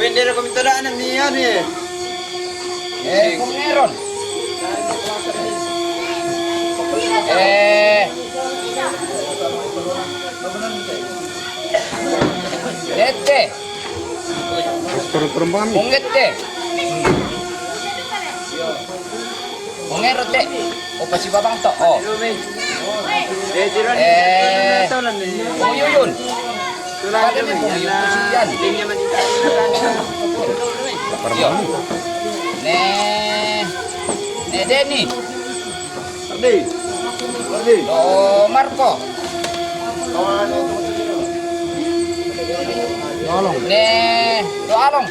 Hindi na kami tadaanan niya eh. Kung meron. Lete. Kung lete. Kung erote. O pa si babang to. O. Kung yun. Kada ni kung yun po siyan. Ne Denny. Do Marco. Ne do Along.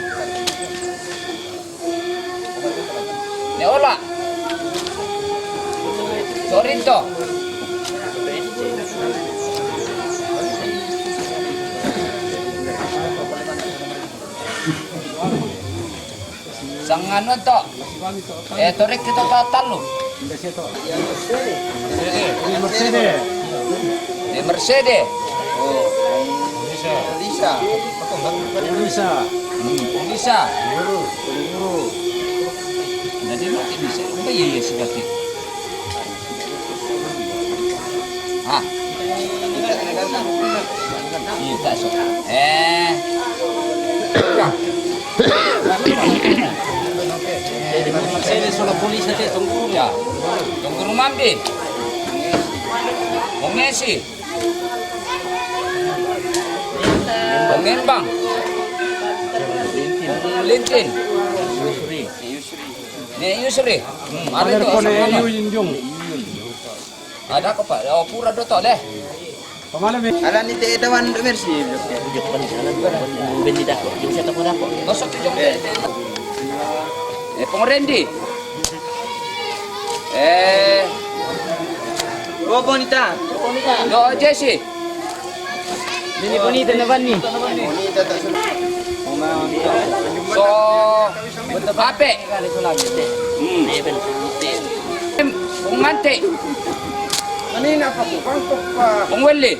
Ne Ola. Sorinto. Sang ano to? Torik kita tatalo. Mercedes. Oh. Lisa. Jadi mati bisa. Apa ya sekali? Ah. Iya tak so. Mercedes solo polisi aja tunggu ya. Tunggu mambi. Mengesi. Pengembang. Lintin. Ne Yusri. Ada itu. Ada ko pa. O pura do to deh. Alam ni Tita Wan Mercy. Bendita ko. Yung set ako na po. Gosok yung Pong Randy. Bobo nita. Do Jesse. Ini bonita na van ni. Bonita tak sulit. So Ape. Eben. Pong Mante. Kanina pa po, pangtok pa. Pong Welly.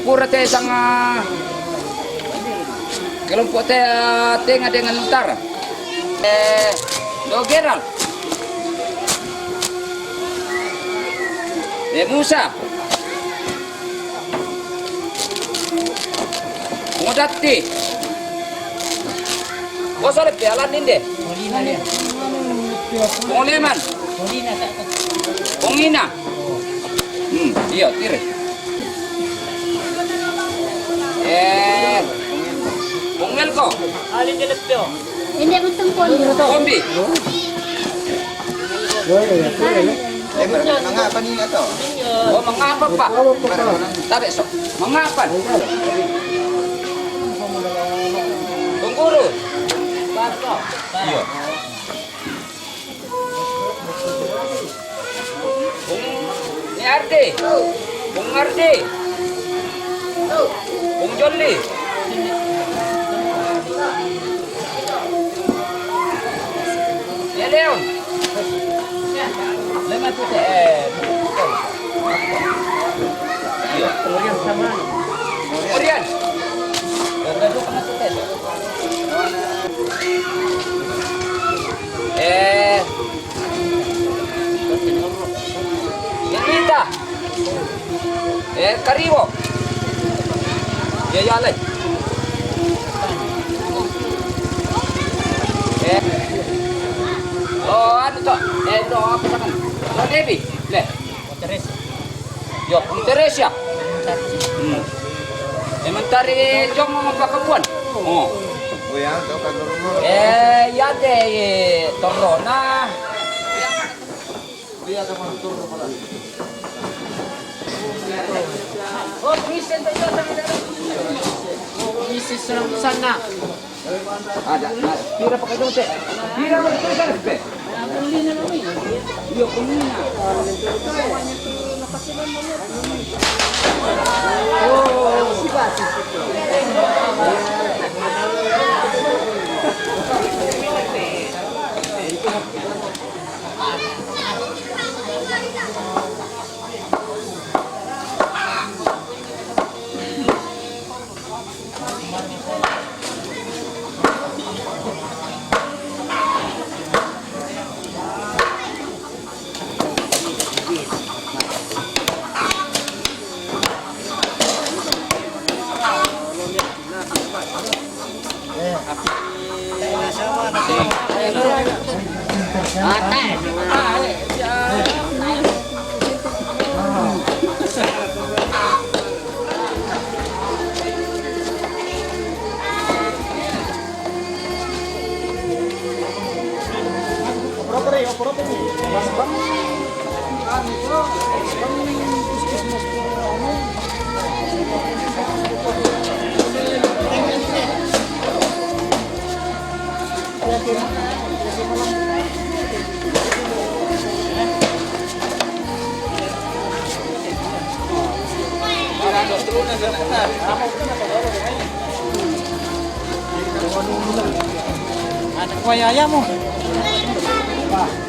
Pura te sang kelompok te tengah dengan utara. Do Gerald. Musa. Modati. Bos oleh pialan ini. Leman. Ina. Iya, tire. Welko. Alin din ito. Hindi mo tungkol. Kombi. Mga panina to. Oh, mengapa Pak? Tarik sok. Mengapa? Tungguru. Iya. Ni Ardi. Bung Ardi. Bung Jolly. Ya Leon. Lima tu Iya. Kemudian sama. Kemudian. Dadu kena tes. Kita. Karibo. Ya lagi. Oh, anu toh. Do apa kan? Do Devi. Le. Teres. Yo, Teres ya. Mentari jom mapakabuan. Oh. Buyang to kan. Ya deh torona. Oh, Kristen tu Misis sana. ada. Tira pakai dote. Tira mau kita pe. Yo kumina. Oh, sibasi. Anak kuaya mo.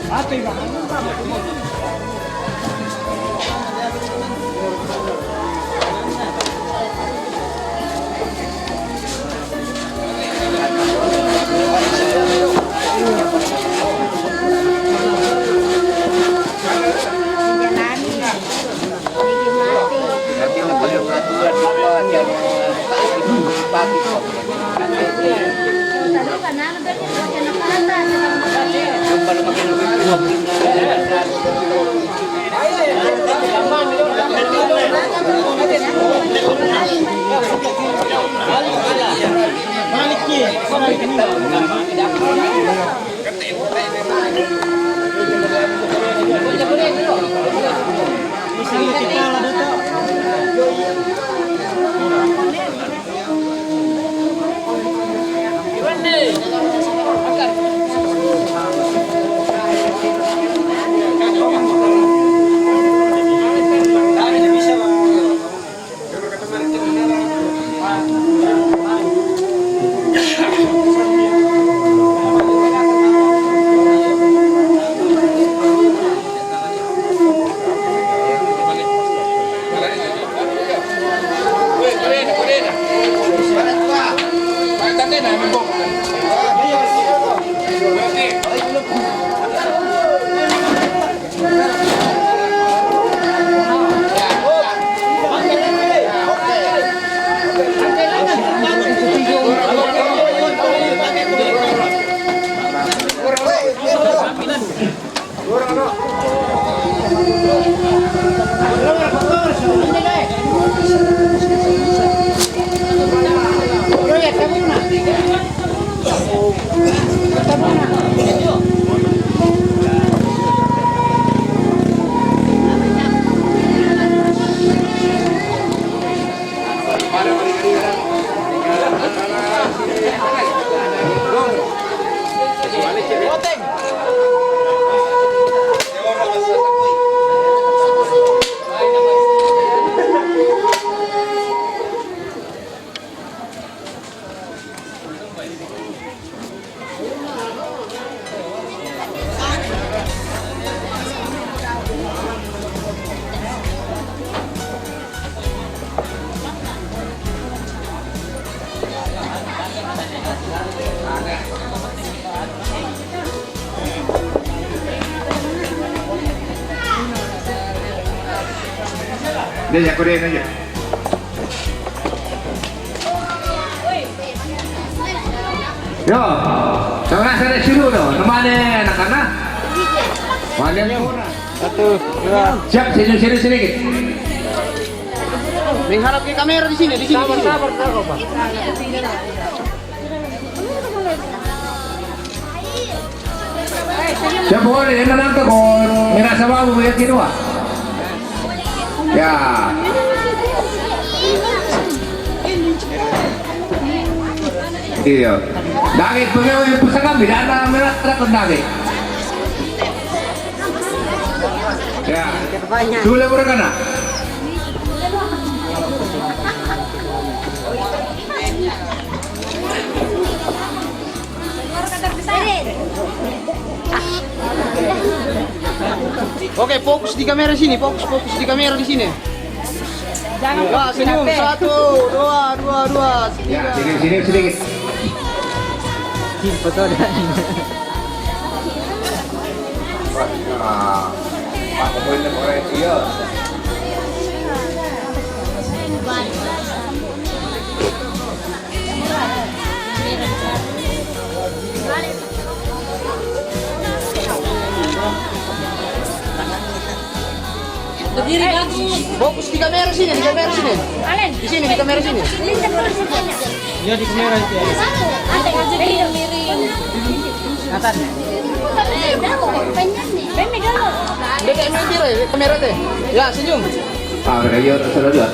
Ate ba? Dia kurin aja. Yo, sama saya dulu dong. Nemane anak-anak. Mana Satu, dua. siap sini sedikit. Mengharap ke kamera di sini. Sabar, Pak. Siap boleh, yang nanti kon merasa babu ya kedua. Ya. Iya. Daging pegawai pusaka bidana merah terakon daging. Ya. Sudah berkena. Oke, fokus di kamera sini. Fokus di kamera di sini. Jangan Senyum. 1, 2, 3. Ya, sini sedikit. Foto dah. Aku boleh orang dia. berdiri bagus. Fokus di kamera sini. Alen. Di sini, di kamera sini. Iya di kamera itu. Ada miring. Atas. Beda kamera, kamera teh. Ya, senyum. Ah, dia terserah dia.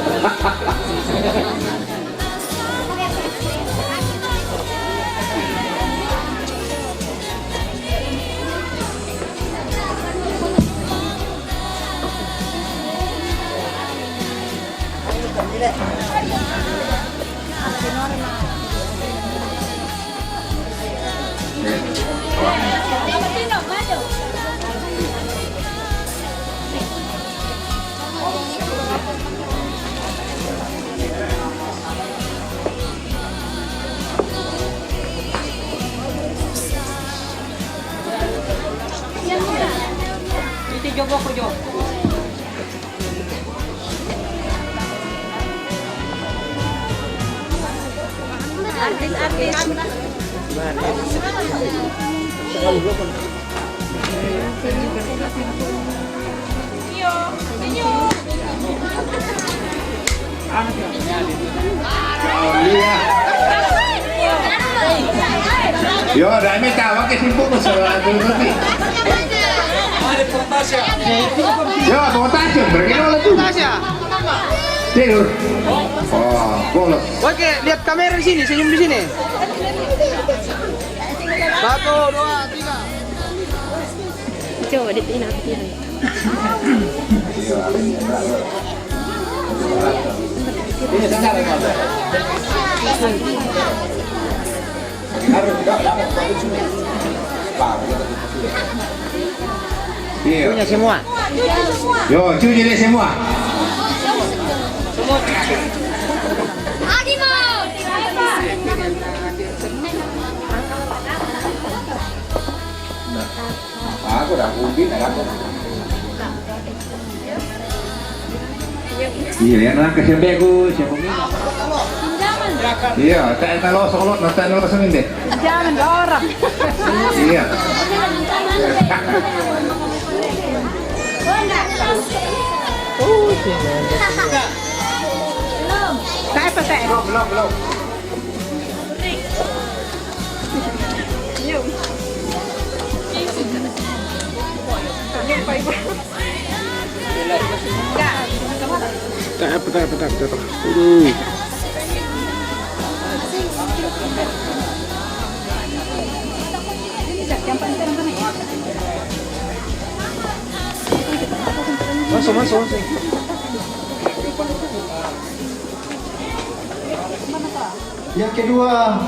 Itu jogo ko jo. Artis. Yo, dami tawa ke simpuk ko sa berarti. Ada potasya. Yo, potasyo, berarti wala tuh. Tidur. Oh, bolos. Oke, lihat kamera di sini, senyum di sini. 1, 2, 3. Coba ditiin aku tidur. Ini sadar ya, Pak? Harus dapat bagus. Iya. Punya semua. Yo, cuci deh semua. Adi mau. Aku udah umbin, aku. Iya, ya, nah kesembeku, siapa ini? Iya, tak lo solot, tak lo kesengin deh. Jangan orang. Iya. Belum. Bentar. Masuk. Yang kedua,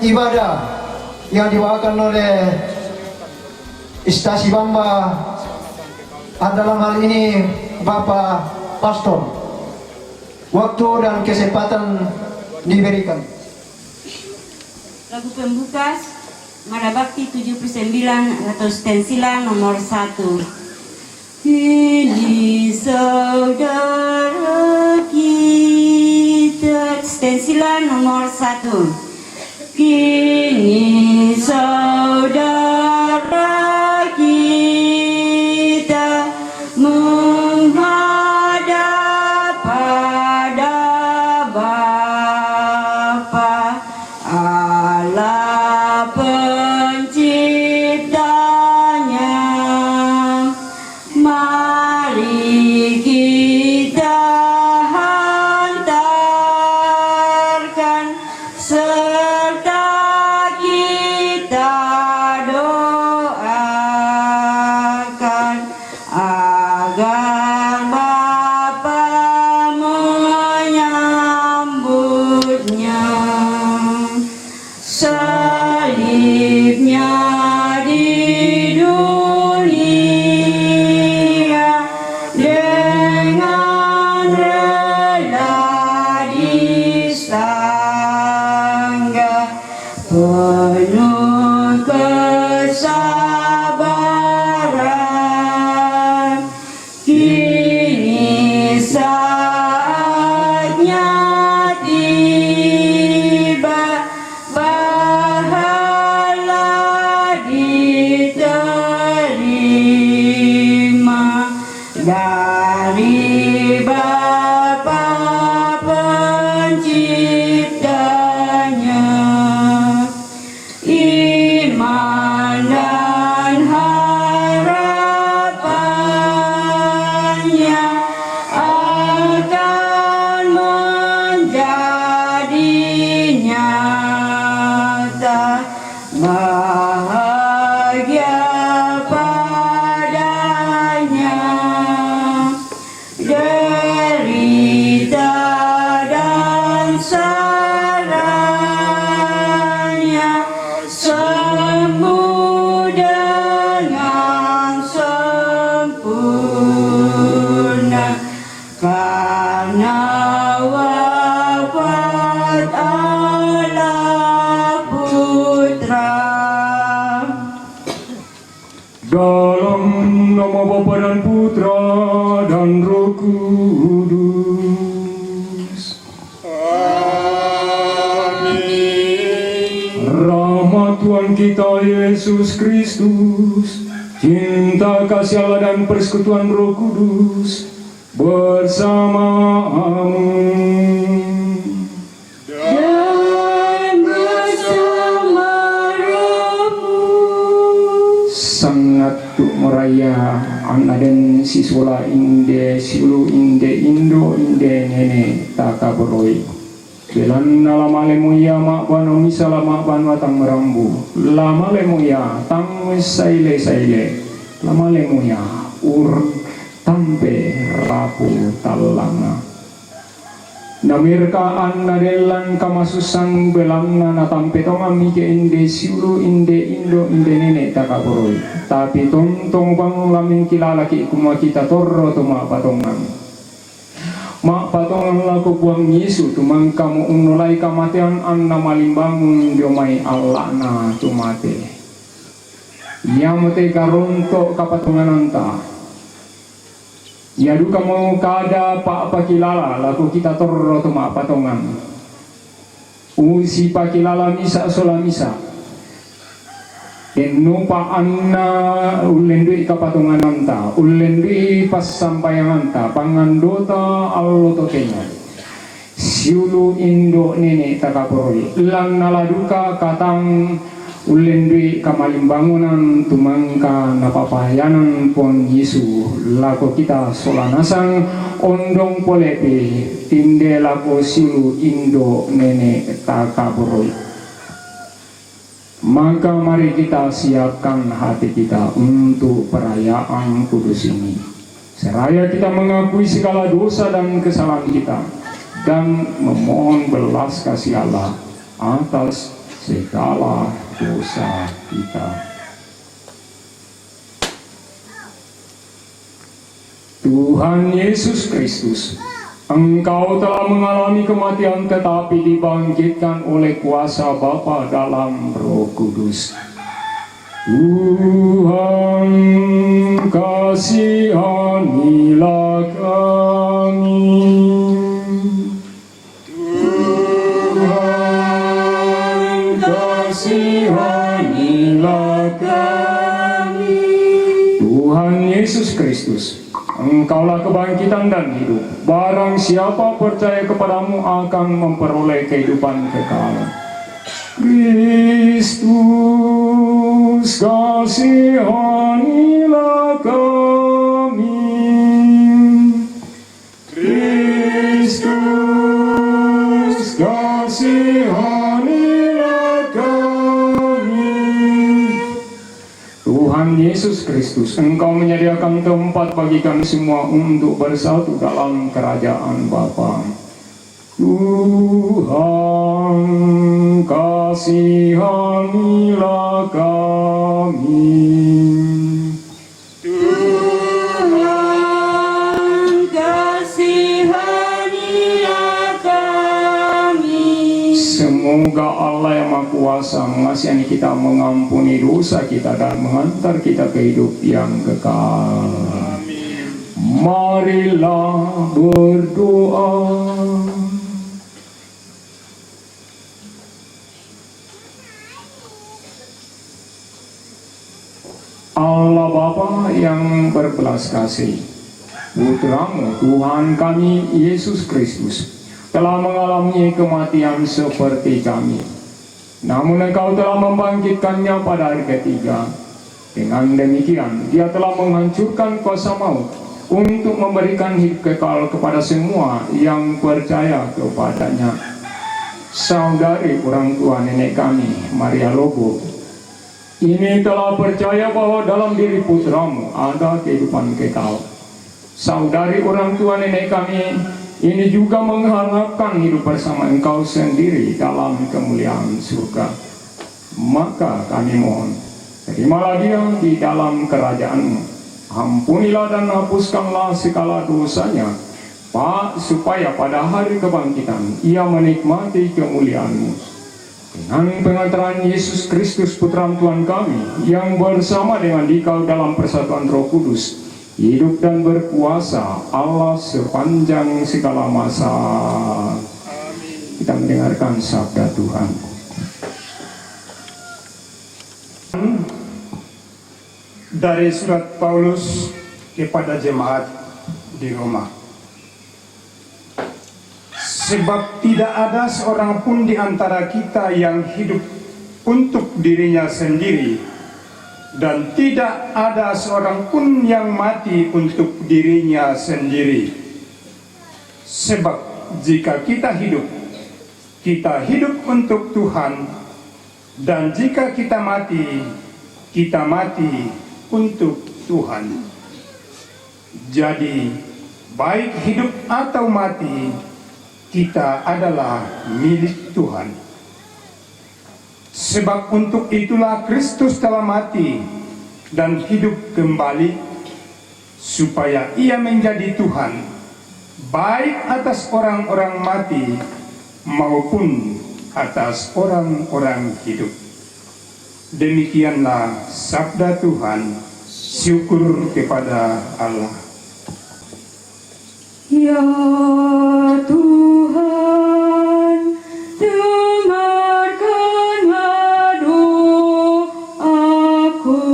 ibadah yang dibawakan oleh Istasi Bamba dalam hal ini Bapak Pastor. Waktu dan kesempatan diberikan. Lagu pembuka Mara Bakti 79 atau stensilan nomor 1. Ini saudara kita, stensilan nomor 1. Kini saudara kita menghadap pada Bapa Allah penciptanya. Mari kita hantarkan serta kita doakan agar Bapa menyambutnya. Salibnya di dunia dengan rela disangga, penuh kesabaran. Kini saatnya tiba, pahala diterima dari Bapa penciptanya. Iman dan harapannya akan menjadi nyata. Bahagia padanya, derita dan saranya sembuh dengan sempurna karena wafat Allah Putra. Dalam nama Bapa dan Putra dan Roh Kudus. Amin. Rahmat Tuhan kita Yesus Kristus, cinta kasih Allah dan persekutuan Roh Kudus bersamamu. Dan bersama rohmu. Sangat tu meraya anak dan sisula inde siulu inde indo inde nene takaboroi belan nalamale muya mak bano misala mak bano tang merambu lamale muya tang saile lamale muya ur tampe rapu talanga namirka nadelan kamasusang belangna na tampe tonga mike inde siulu inde indo inde nene takaboroi tapi tontong bang lamin kilalaki kuma kita torro tuma patongan mak patongan laku buang Yesu tumang kamu unulai kamatian anna malimbangun diomai Allah na tumate ia mute karonto kapatongan anta ya duka mau kada apa kilala laku kita torro tuma patongan usi pakilala misa sola misa nupa anna ulendui kapatungan anta ulendui pas sampayan anta pangandota allo tokenya siulu indo nene takaporoi lang naladuka katang ulendui kamalimbangunan tumangka napapayanan pon Yesu lako kita solanasang ondong polepe tinde lako siulu indo nene takaporoi. Maka mari kita siapkan hati kita untuk perayaan kudus ini. Seraya kita mengakui segala dosa dan kesalahan kita dan memohon belas kasih Allah atas segala dosa kita. Tuhan Yesus Kristus, Engkau telah mengalami kematian tetapi dibangkitkan oleh kuasa Bapa dalam Roh Kudus. Tuhan, kasihanilah kami. Tuhan, kasihanilah kami. Tuhan Yesus Kristus, Engkaulah kebangkitan dan hidup. Barang siapa percaya kepadamu akan memperoleh kehidupan kekal. Kristus, kasihanilah kami. Kristus, kasihanilah kami. Tuhan Yesus Kristus, Engkau menyediakan tempat bagi kami semua untuk bersatu dalam kerajaan Bapa. Tuhan, kasihanilah kami. Tuhan, kasihanilah kami. Semoga Allah yang Maha Kuasa mengasihani kita, mengampuni dosa kita dan mengantar kita ke hidup yang kekal. Marilah berdoa. Allah Bapa yang berbelas kasih, Putramu Tuhan kami Yesus Kristus telah mengalami kematian seperti kami. Namun Engkau telah membangkitkannya pada hari ketiga. Dengan demikian, Dia telah menghancurkan kuasa maut untuk memberikan hidup kekal kepada semua yang percaya kepadanya. Saudari orang tua nenek kami, Maria Lobo, ini telah percaya bahwa dalam diri Putramu ada kehidupan kekal. Saudari orang tua nenek kami ini juga mengharapkan hidup bersama Engkau sendiri dalam kemuliaan surga. Maka kami mohon, terimalah dia di dalam kerajaan-Mu. Ampunilah dan hapuskanlah segala dosanya, Pak, supaya pada hari kebangkitan ia menikmati kemuliaan-Mu. Dengan pengantaran Yesus Kristus Putra Tuhan kami, yang bersama dengan Dikau dalam persatuan Roh Kudus, hidup dan berkuasa Allah sepanjang segala masa. Kita mendengarkan sabda Tuhan. Dari surat Paulus kepada jemaat di Roma. Sebab tidak ada seorang pun di antara kita yang hidup untuk dirinya sendiri, dan tidak ada seorang pun yang mati untuk dirinya sendiri. Sebab jika kita hidup untuk Tuhan, dan jika kita mati untuk Tuhan. Jadi, baik hidup atau mati, kita adalah milik Tuhan. Sebab untuk itulah Kristus telah mati dan hidup kembali, supaya Ia menjadi Tuhan, baik atas orang-orang mati maupun atas orang-orang hidup. Demikianlah sabda Tuhan. Syukur kepada Allah. Ya Tuhan, dengarkanlah doaku.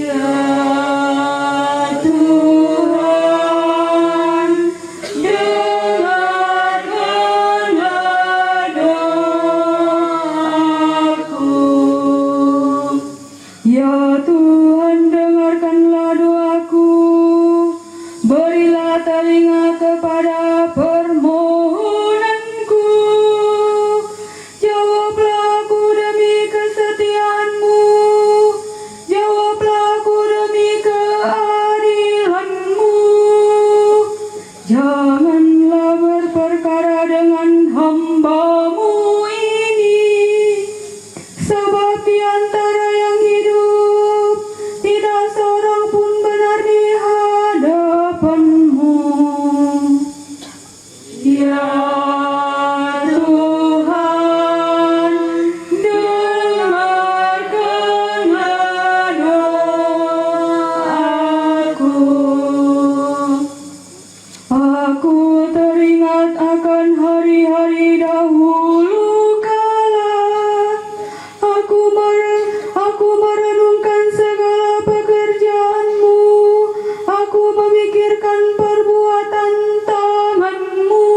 Ya Tuhan, dengarkanlah doaku. Ya Tuhan, dengarkanlah doaku. Berilah telinga kepada permohonanku. Jawablah aku demi kesetiaan-Mu. Jawablah aku demi keadilan-Mu. Janganlah berperkara dengan hamba-Mu ini. Sebab di antara yang hidup tidak seorang pun benar di hadapan-Mu. Ya Tuhan, dengarkanlah doaku. Aku teringat akan hari-hari dahulu kala. Aku merenungkan segala pekerjaan-Mu. Aku memikirkan perbuatan tangan-Mu.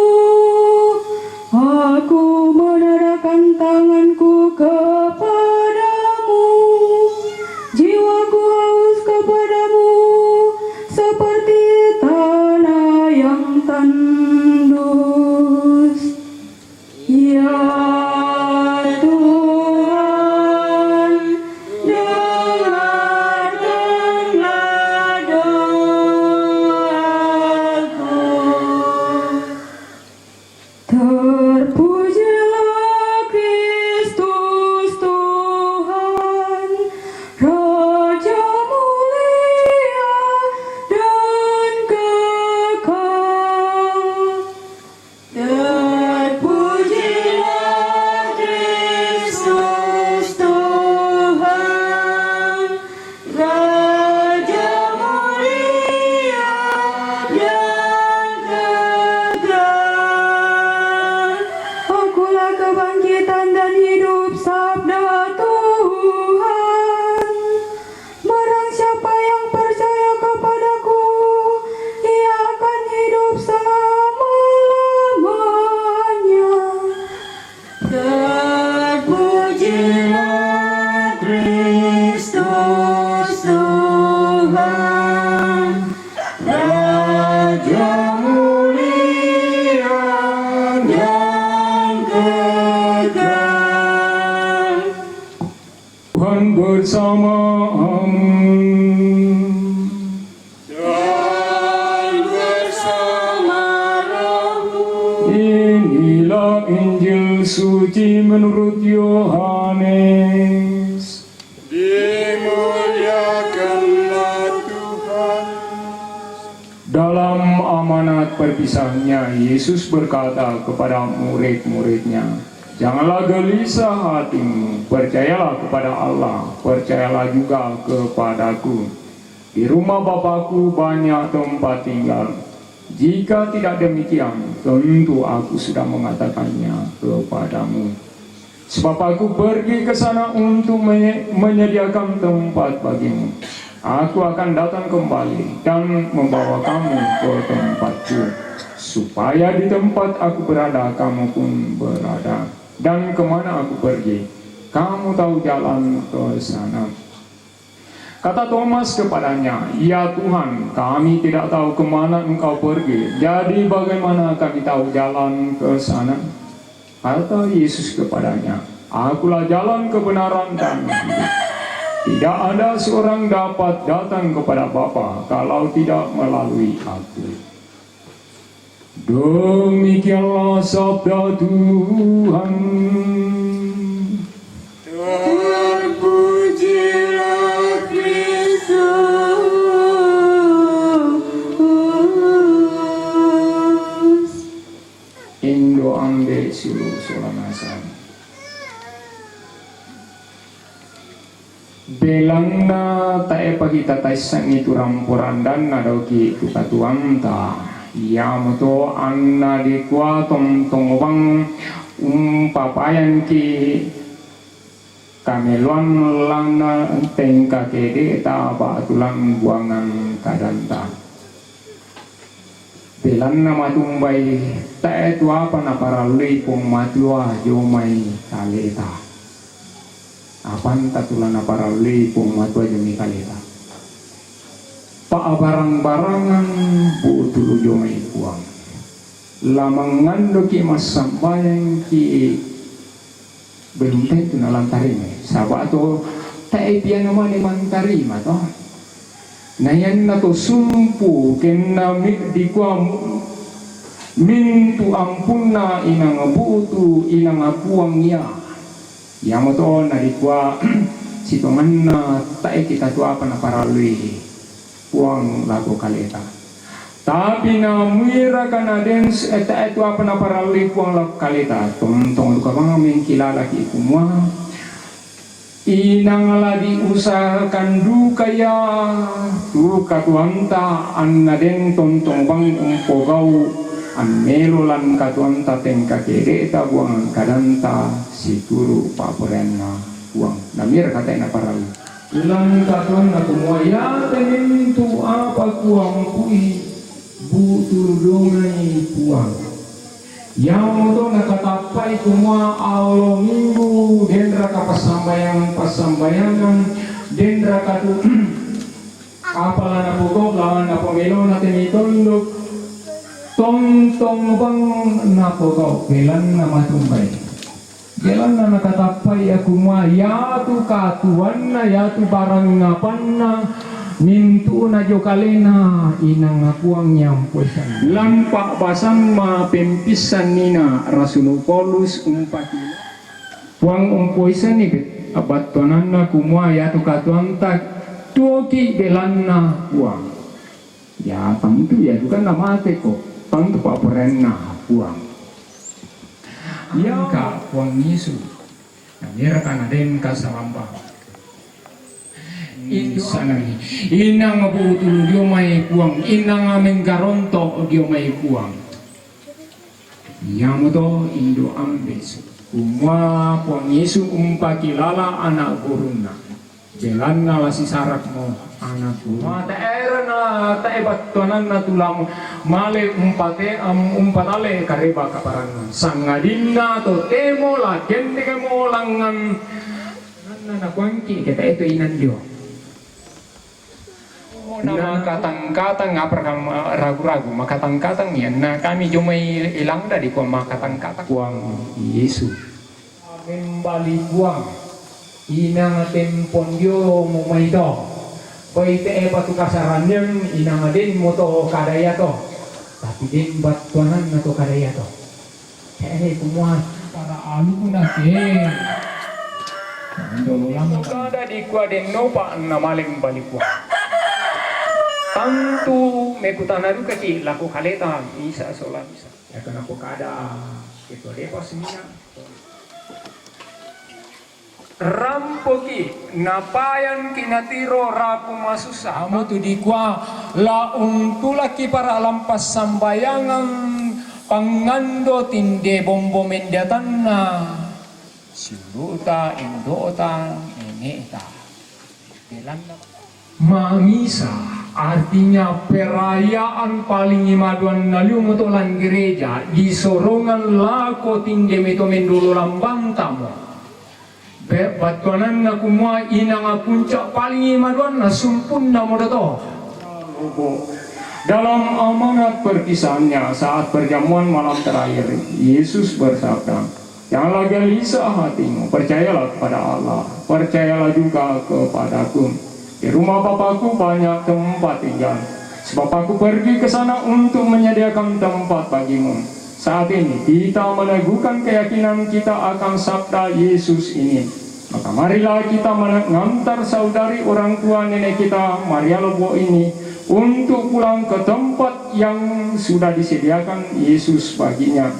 Aku menadahkan tanganku kepadamu. Jiwaku haus kepadamu seperti tanah yang tandus. Ya Tuhan, dengarkanlah doaku. Terpujilah Kristus Tuhan, Raja mulia dan kekal. Terpujilah Kristus Tuhan, Raja mulia dan kekal. Akulah kebangkitan dan hidup, sabda Tuhan. Barang siapa yang percaya kepadaku, ia akan hidup selama-lamanya. Terpujilah Kristus Tuhan, Raja mulia dan kekal. Tuhan bersamamu. Dan bersama rohmu. Inilah Injil suci menurut Yohanes. Dimuliakanlah Tuhan. Dalam amanat perpisahannya, Yesus berkata kepada murid-muridnya, "Janganlah gelisah hatimu, percayalah kepada Allah, percayalah juga kepadaku. Di rumah Bapa-Ku banyak tempat tinggal. Jika tidak demikian, tentu aku sudah mengatakannya kepadamu. Sebab aku pergi ke sana untuk menyediakan tempat bagimu. Aku akan datang kembali dan membawa kamu ke tempatku, supaya di tempat aku berada, kamu pun berada. Dan kemana aku pergi, kamu tahu jalan ke sana. Kata Thomas kepadanya, ya Tuhan, kami tidak tahu kemana engkau pergi, jadi bagaimana kami tahu jalan ke sana? Kata Yesus kepadanya, akulah jalan kebenaran dan hidup. Tidak ada seorang dapat datang kepada Bapa kalau tidak melalui aku. Demikianlah sabda Tuhan. Terpujilah Kristus. Indo ambe silu solanasan. Belanda tae pagita taisan itu rampuran dan nadoki tukatuan ta. Ya moto anna di kwa tong bang papayan ki kameluan lang na tengka kede ta ba tulang buangan kadanta. Belan na matumbay tae tu apa na paralui pong matua jomay kaleta. Apan tatulan na paralui pong matua jomay kaleta. Barang-barangan butulo jomay kuang. Lamangan doki masambayan ki belum tentu na lantarima. Sabak to tae piano mani mantarima to. Nayan na to sumpu kena di kwa mintu ampun na inang butu inang kuang ya. Yang to na di kwa sitongan na tae kita tu apa na paralui kuang lago kaleta. Tapi na muira kana dens eta itu apa na paralui kuang lago kaleta. Tong luka bang mengkilala ki kumua. Inang la diusahakan dukaya duka tuanta anna den tontong bang umpogau an melolan katuanta tengka kere ta buang kadanta situru paporenna buang namir kata ina paralui. Ilang katuan na kumaya tenin tu apa kuang kui butur dongai kuang. Yang itu nakatapai kumua Allah minggu dendra pasambayangan dendra katu apalah na pukok lawan na pemelo na tinitondok tong bang na pukok belan na matumbay. Jalan na nakatapai aku mua yatu katuan na yatu barang ngapan na mintu na jokalena inang akuang nyampusan lampak basang ma pempisan nina Rasul Paulus umpati puang umpuisan ni abat tuanan na kumua yatu katuan tak tuoki belanna puang ya tentu ya bukan nama teko tentu pak perenna puang yang ka puang Yesus namira kana den kasalamba insanari inang butul dio mai kuang inang menggaronto dio mai kuang yamoto indo ambes umwa puang Yesus umpakilala anak guruna jelanna lasi sarakmo anak guru mata erna taebat tuanan na tulang male umpatale kareba kaparangan sangadinna to temo la kende mo langan na kuangki kita itu inan dio nama katang-katang ngapar ragu-ragu makatang-katang ya nah kami jumai ilang dari kuang makatang-katang kuang Yesus kembali kuang inang tempon yo mumaido baite batu kasarannya inang den moto kadaya to tapi den batuanan nato kadaya to kayak semua para alu nake dolo lama kada di kuah den nopa na maling balik kuah tantu mekutana duka ki laku kaleta bisa sola bisa ya kenapa kada itu depa semina rampoki napayan kinatiro rapu masusa amo tu di kwa la untulaki para lampas sambayangan pangando tinde bombo mendatanna siluta indota eneta belanda mamisa artinya perayaan paling imaduan nalium tolan gereja di sorongan lako tinde meto mendolo lambang tamu batuanan na kumua ina nga puncak paling imaduan na sumpun na modato. Dalam amanat perpisahannya saat perjamuan malam terakhir, Yesus bersabda, "Janganlah gelisah hatimu, percayalah kepada Allah, percayalah juga kepadaku. Di rumah Bapakku banyak tempat tinggal. Sebab aku pergi ke sana untuk menyediakan tempat bagimu." Saat ini kita meneguhkan keyakinan kita akan sabda Yesus ini. Maka marilah kita mengantar saudari orang tua nenek kita, Maria Lobo ini, untuk pulang ke tempat yang sudah disediakan Yesus baginya.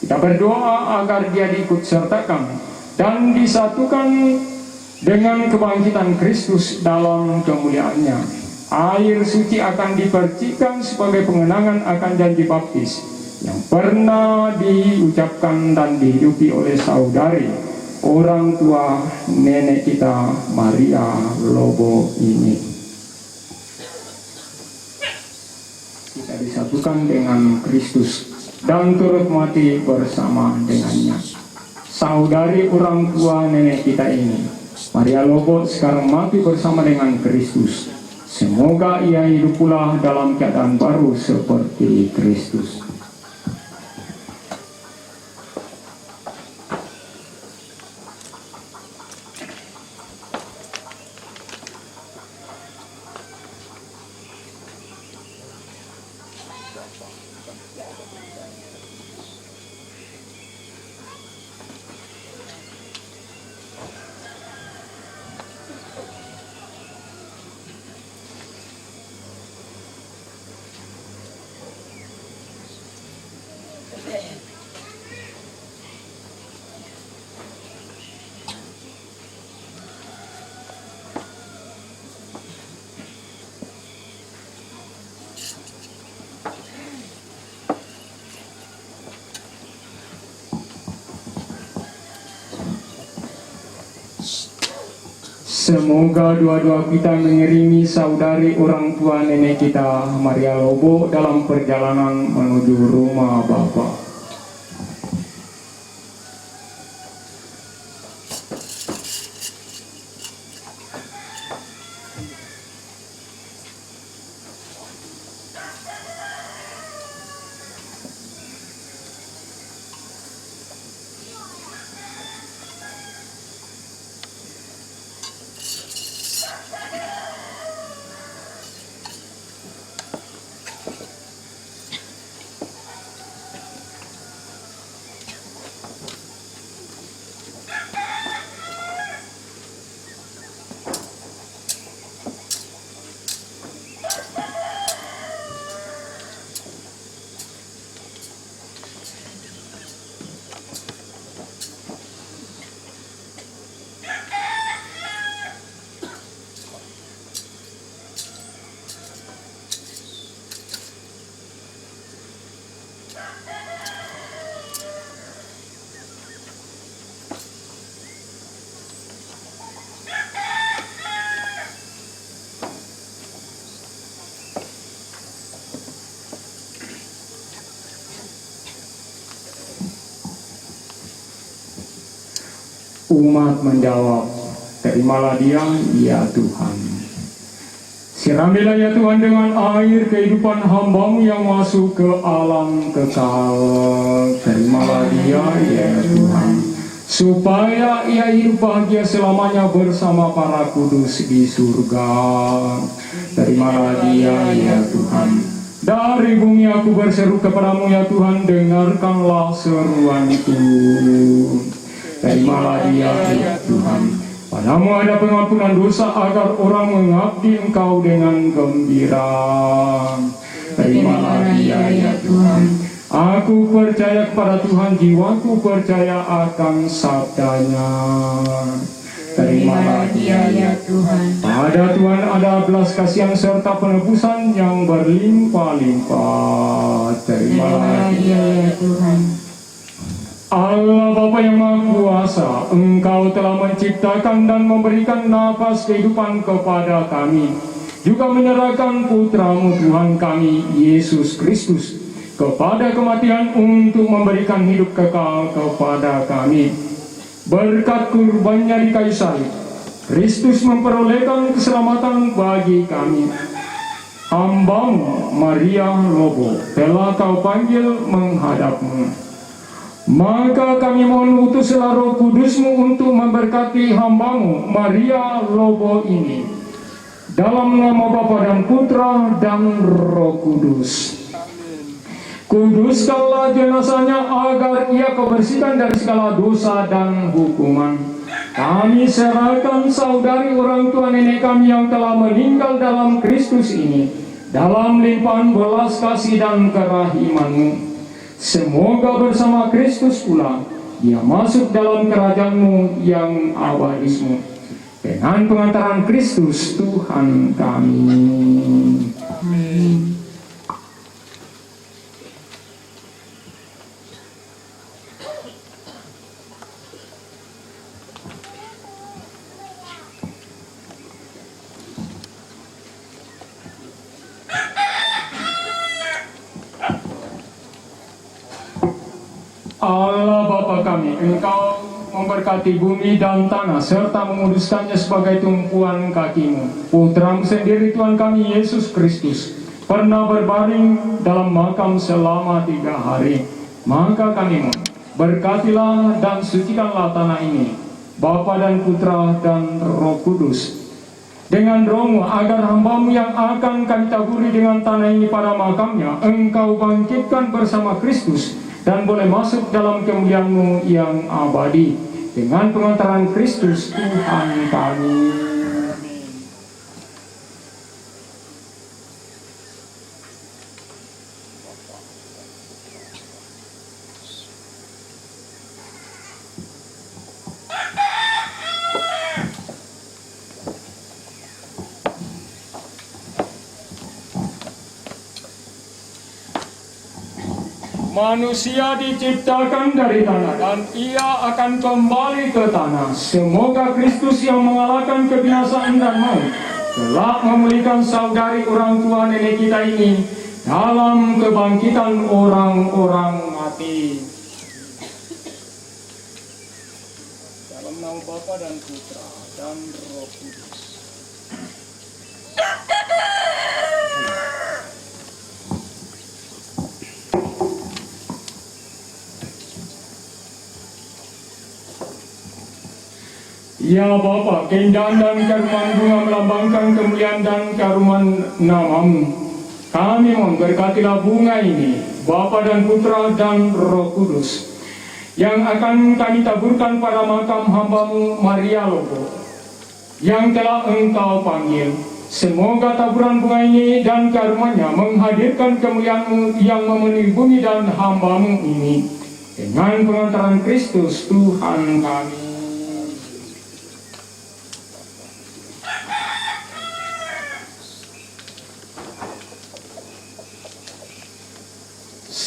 Kita berdoa agar dia diikut sertakan dan disatukan dengan kebangkitan Kristus dalam kemuliaannya. Air suci akan dipercikan sebagai pengenangan akan janji baptis yang pernah diucapkan dan dihidupi oleh saudari orang tua nenek kita Maria Lobo ini. Kita disatukan dengan Kristus dan turut mati bersama dengannya. Saudari orang tua nenek kita ini, Maria Lobo, sekarang mati bersama dengan Kristus. Semoga ia hidup pula dalam keadaan baru seperti Kristus. Semoga doa-doa kita mengiringi saudari orang tua nenek kita Maria Lobo dalam perjalanan menuju rumah Bapa. Umat menjawab, "Terimalah dia, ya Tuhan." Siramilah ya Tuhan dengan air kehidupan hamba-Mu yang masuk ke alam kekal. Terimalah dia, ya Tuhan, supaya ia hidup bahagia selamanya bersama para kudus di surga. Terimalah dia, ya Tuhan. Dari bumi aku berseru kepadamu ya Tuhan, dengarkanlah seruanku. Terimalah dia, ya Tuhan. Padamu ada pengampunan dosa agar orang mengabdi Engkau dengan gembira. Terimalah dia, ya Tuhan. Aku percaya kepada Tuhan, jiwaku percaya akan sabdanya. Terimalah dia, ya Tuhan. Pada Tuhan ada belas kasihan serta penebusan yang berlimpah-limpah. Terimalah dia, ya Tuhan. Allah Bapa yang Maha Kuasa, Engkau telah menciptakan dan memberikan nafas kehidupan kepada kami, juga menyerahkan Putra-Mu Tuhan kami, Yesus Kristus, kepada kematian untuk memberikan hidup kekal kepada kami. Berkat kurbannya di kayu salib, Kristus memperolehkan keselamatan bagi kami. Hamba-Mu Maria Lobo telah Kau panggil menghadap-Mu. Maka kami mohon utuslah Roh Kudus-Mu untuk memberkati hamba-Mu Maria Lobo ini. Dalam nama Bapa dan Putra dan Roh Kudus. Kuduskanlah jenazahnya agar ia Kau bersihkan dari segala dosa dan hukuman. Kami serahkan saudari orang tua nenek kami yang telah meninggal dalam Kristus ini, dalam limpahan belas kasih dan kerahiman-Mu. Semoga bersama Kristus pula Ia masuk dalam kerajaan-Mu yang abadi. Dengan pengantaran Kristus Tuhan kami. Amin. Allah Bapa kami, Engkau memberkati bumi dan tanah serta menguduskannya sebagai tumpuan kaki-Mu. Putra-Mu sendiri Tuhan kami Yesus Kristus pernah berbaring dalam makam selama 3 hari. Maka kami mohon, berkatilah dan sucikanlah tanah ini, Bapa dan Putra dan Roh Kudus, dengan Roh-Mu, agar hamba-Mu yang akan kami taburi dengan tanah ini pada makamnya, Engkau bangkitkan bersama Kristus dan boleh masuk dalam kemuliaan-Mu yang abadi. Dengan pengantaran Kristus Tuhan kami. Manusia diciptakan dari tanah dan ia akan kembali ke tanah. Semoga Kristus yang mengalahkan kebinasaan dan maut telah memulihkan saudari orang tua nenek kita ini dalam kebangkitan orang-orang mati. Dalam nama Bapa dan Putra dan Roh Kudus. Ya Bapa, keindahan dan karuman bunga melambangkan kemuliaan dan karuman nama-Mu. Kami mohon berkatilah bunga ini, Bapa dan Putra dan Roh Kudus, yang akan kami taburkan pada makam hamba-Mu Maria Lobo, yang telah Engkau panggil. Semoga taburan bunga ini dan karumannya menghadirkan kemuliaan-Mu yang memenuhi bumi dan hamba-Mu ini. Dengan pengantaran Kristus Tuhan kami.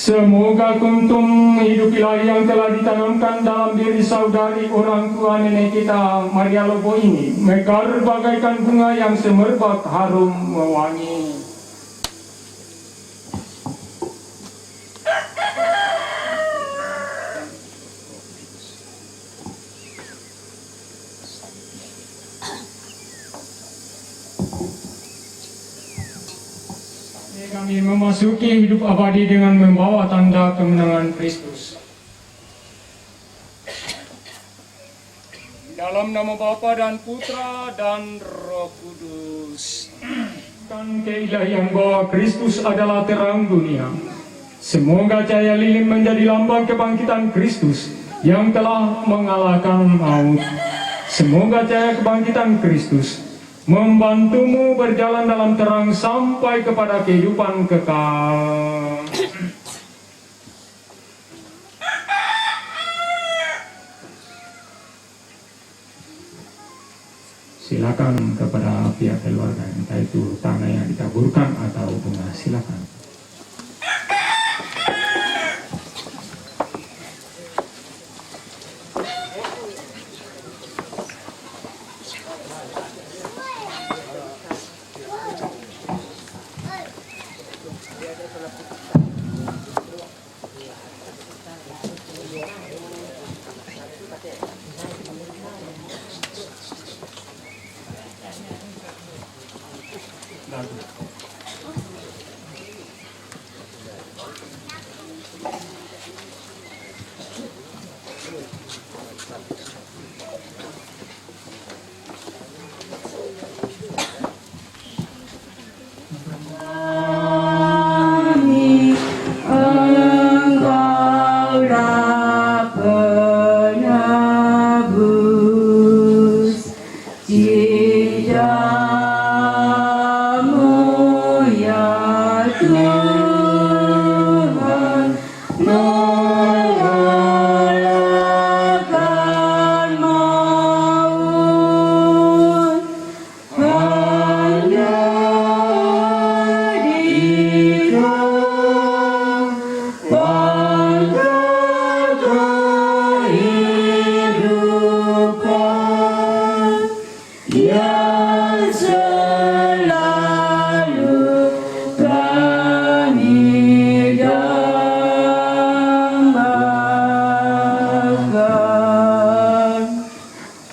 Semoga kuntum hidupilah yang telah ditanamkan dalam diri saudari orang tua nenek kita Maria Lobo ini, mekar bagaikan bunga yang semerbak harum mewangi. Kami memasuki hidup abadi dengan membawa tanda kemenangan Kristus. Dalam nama Bapa dan Putra dan Roh Kudus. Dan keilahian bahwa Kristus adalah terang dunia. Semoga cahaya lilin menjadi lambang kebangkitan Kristus yang telah mengalahkan maut. Semoga cahaya kebangkitan Kristus membantumu berjalan dalam terang sampai kepada kehidupan kekal. Silakan kepada pihak keluarga, entah itu tanah yang ditaburkan atau bunga, silakan.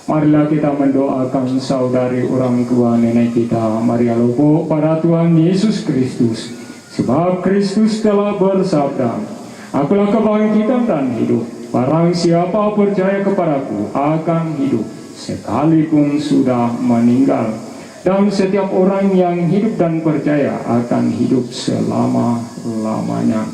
Marilah kita mendoakan saudari orang tua nenek kita Maria Lobo pada Tuhan Yesus Kristus. Sebab Kristus telah bersabda, "Akulah kebangkitan dan hidup. Barang siapa percaya kepadaku akan hidup, sekalipun sudah meninggal. Dan setiap orang yang hidup dan percaya akan hidup selama-lamanya."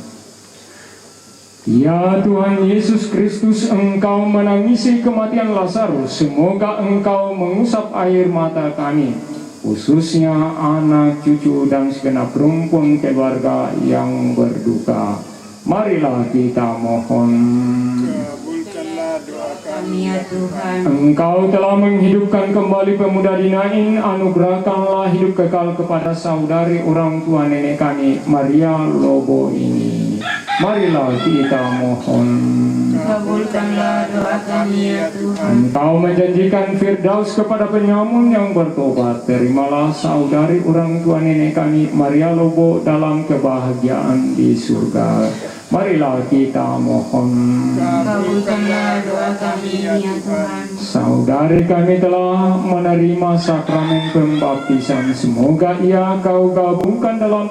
Ya Tuhan Yesus Kristus, Engkau menangisi kematian Lazarus. Semoga Engkau mengusap air mata kami, khususnya anak, cucu, dan segenap rumpun keluarga yang berduka. Marilah kita mohon. Kabulkanlah doa kami Ya Tuhan, Engkau telah menghidupkan kembali pemuda di Nain. Anugerahkanlah hidup kekal kepada saudari orang tua nenek kami Maria Lobo ini. Marilah kita mohon. kabulkanlah doa kami ya Tuhan. Engkau menjanjikan Firdaus kepada penyamun yang bertobat. Terimalah saudari orang tua nenek kami Maria Lobo dalam kebahagiaan di surga. Marilah kita mohon. Kabulkanlah doa kami ya Tuhan. Saudari kami telah menerima sakramen pembaptisan. Semoga ia Kau gabungkan dalam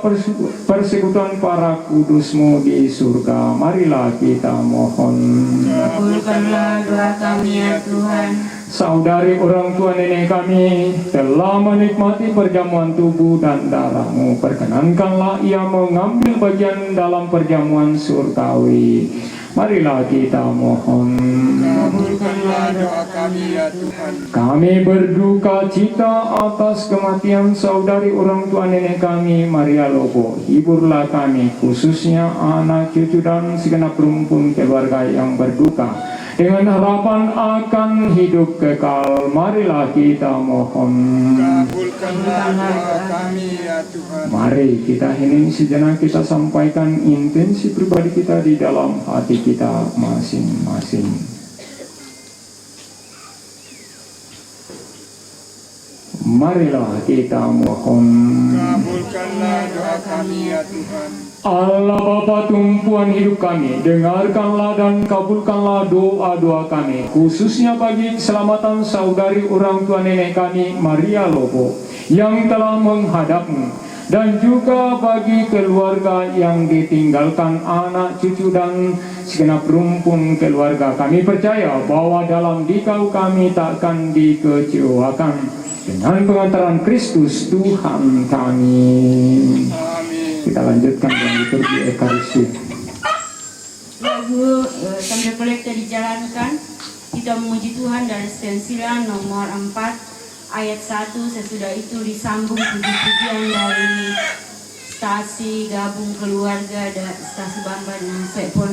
persekutuan para kudus-Mu di surga. Marilah kita mohon. Kabulkanlah doa kami ya Tuhan. Saudari orang tua nenek kami telah menikmati perjamuan tubuh dan darah-Mu. Perkenankanlah ia mengambil bagian dalam perjamuan surgawi. Marilah kita mohon. Kabulkanlah doa kami ya Tuhan. Kami berduka cita atas kematian saudari orang tua nenek kami Maria Lobo. Hiburlah kami, khususnya anak, cucu, dan segenap rumpun keluarga yang berduka, dengan harapan akan hidup kekal. Marilah kita mohon. Kabulkanlah doa kami ya Tuhan. Mari kita hening sejenak, kita sampaikan intensi pribadi kita di dalam hati kita masing-masing. Marilah kita mohon. Kabulkanlah doa kami ya Tuhan. Allah Bapa tumpuan hidup kami, dengarkanlah dan kabulkanlah doa-doa kami, khususnya bagi keselamatan saudari orang tua nenek kami Maria Lobo yang telah menghadap-Mu, dan juga bagi keluarga yang ditinggalkan, anak, cucu, dan segenap rumpun keluarga. Kami percaya bahwa dalam dikau kami takkan dikecewakan dengan pengantaran Kristus Tuhan kami. Kita lanjutkan dengan liturgi Ekaristi. Lagu sambil kolektor dijalankan, kita memuji Tuhan dari stensilan nomor 4 ayat 1. Sesudah itu disambung puji-pujian dari stasi gabung keluarga dan stasi Bamba dan saya pun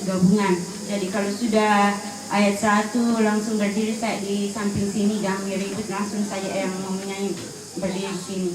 gabungan. Jadi kalau sudah ayat 1 langsung berdiri saya di samping sini, jangan ribut, langsung saja yang mau menyanyi berdiri di sini.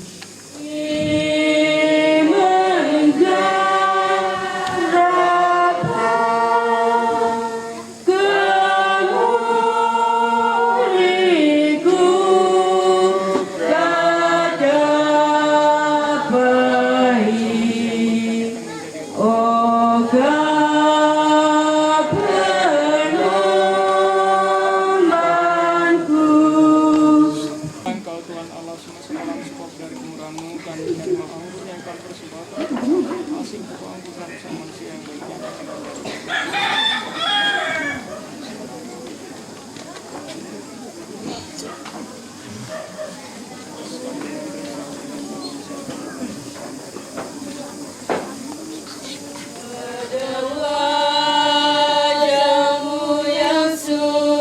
kasih keangguran sama manusia yang baik. Wajahmu yang suci,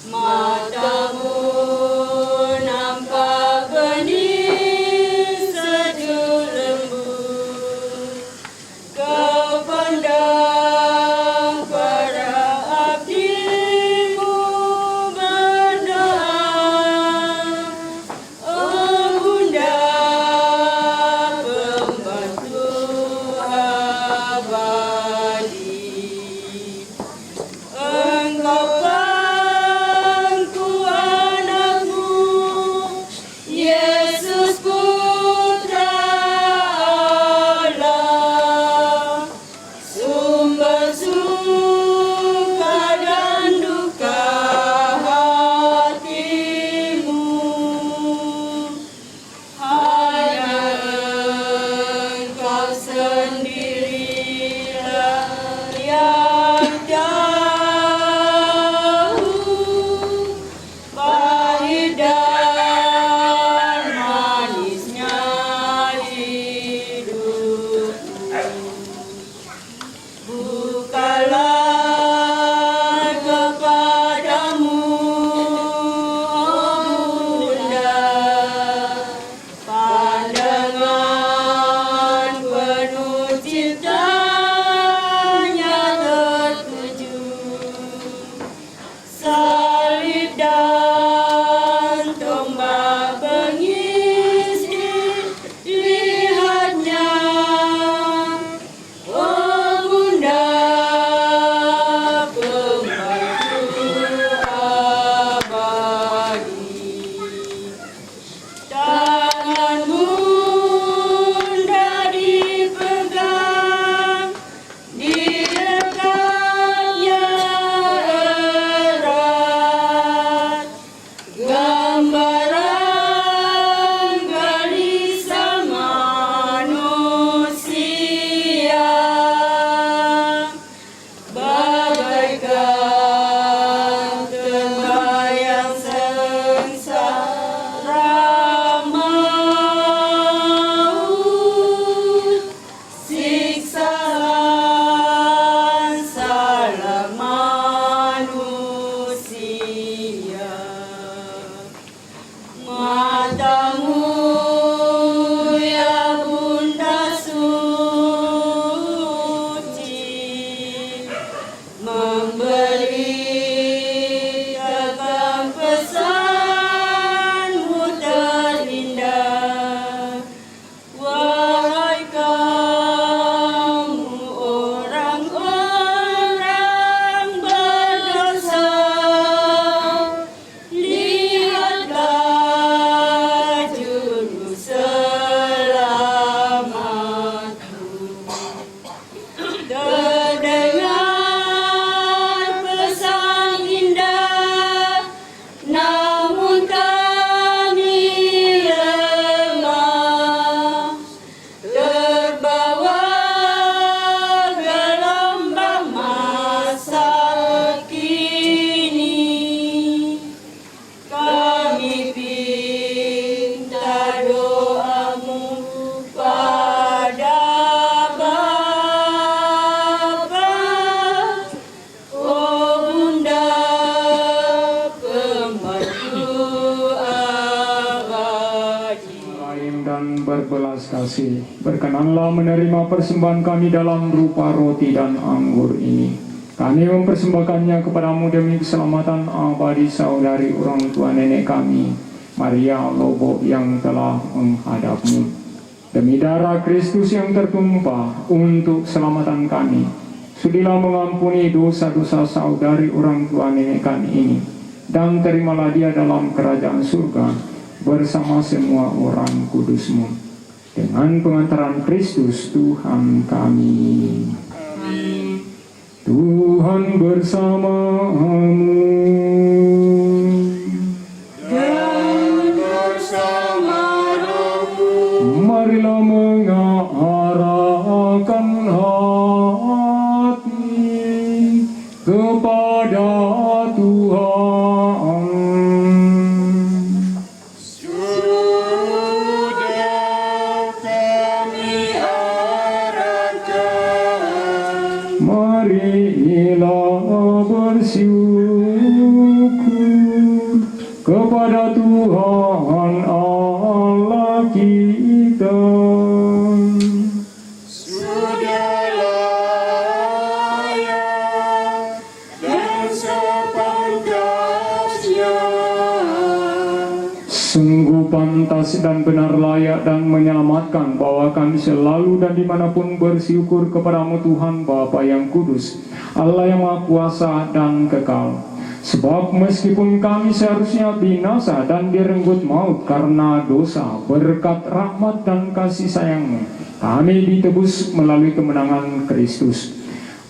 matamu nampak benih sejuk lembut. Kau pandang para abdimu berdoa, oh Bunda pembantu abadi. Engkau pangku anakmu, Yesus Putra Allah, sumber suka dan duka hatimu. Hanya Engkau sendirilah yang tahu pahit dan manisnya hidupku. Bukalah kepadamu, oh Bunda, pandangan penuh cintanya tertuju. Salib dan tombak bengis dilihatnya, oh Bunda pembantu abadi. Tangan Bunda dipegang, didekatnya erat, gambaran gelisah manusia, bagaikan terbayang sengsara maut, siksaan salah manusia. Matamu ya Bunda suci, memberitakan pesanmu terindah. Wahai kamu orang-orang berdosa, lihatlah juru selamatmu. Terdengar pesan indah, namun kami lemah, terbawa gelombang masa kini. Kami pinta doamu pada Bapa, oh Bunda pembantu abadi. Lain dan berbelas kasih, berkenanlah menerima persembahan kami dalam rupa roti dan anggur ini. Kami mempersembahkannya kepadamu demi keselamatan abadi saudari orang tua nenek kami, Maria Lobo yang telah menghadapmu. Demi darah Kristus yang tertumpah untuk keselamatan kami, sudilah mengampuni dosa-dosa saudari orang tua nenek kami ini, dan terimalah dia dalam kerajaan surga bersama semua orang kudus-Mu. Dengan pengantaran Kristus Tuhan kami. Tuhan bersamamu. Dan bersama rohmu. marilah mengarahkan hati kepada Tuhan. Marilah bersyukur kepada Tuhan Allah kita. Sudah layak dan sepantasnya. Sungguh pantas dan benar layak dan menyelamatkan bahwa kami selalu dan dimanapun bersyukur kepadamu Tuhan Bapa yang kudus, Allah yang Maha Kuasa dan kekal. Sebab meskipun kami seharusnya binasa dan direnggut maut karena dosa, berkat rahmat dan kasih sayang-Mu, kami ditebus melalui kemenangan Kristus.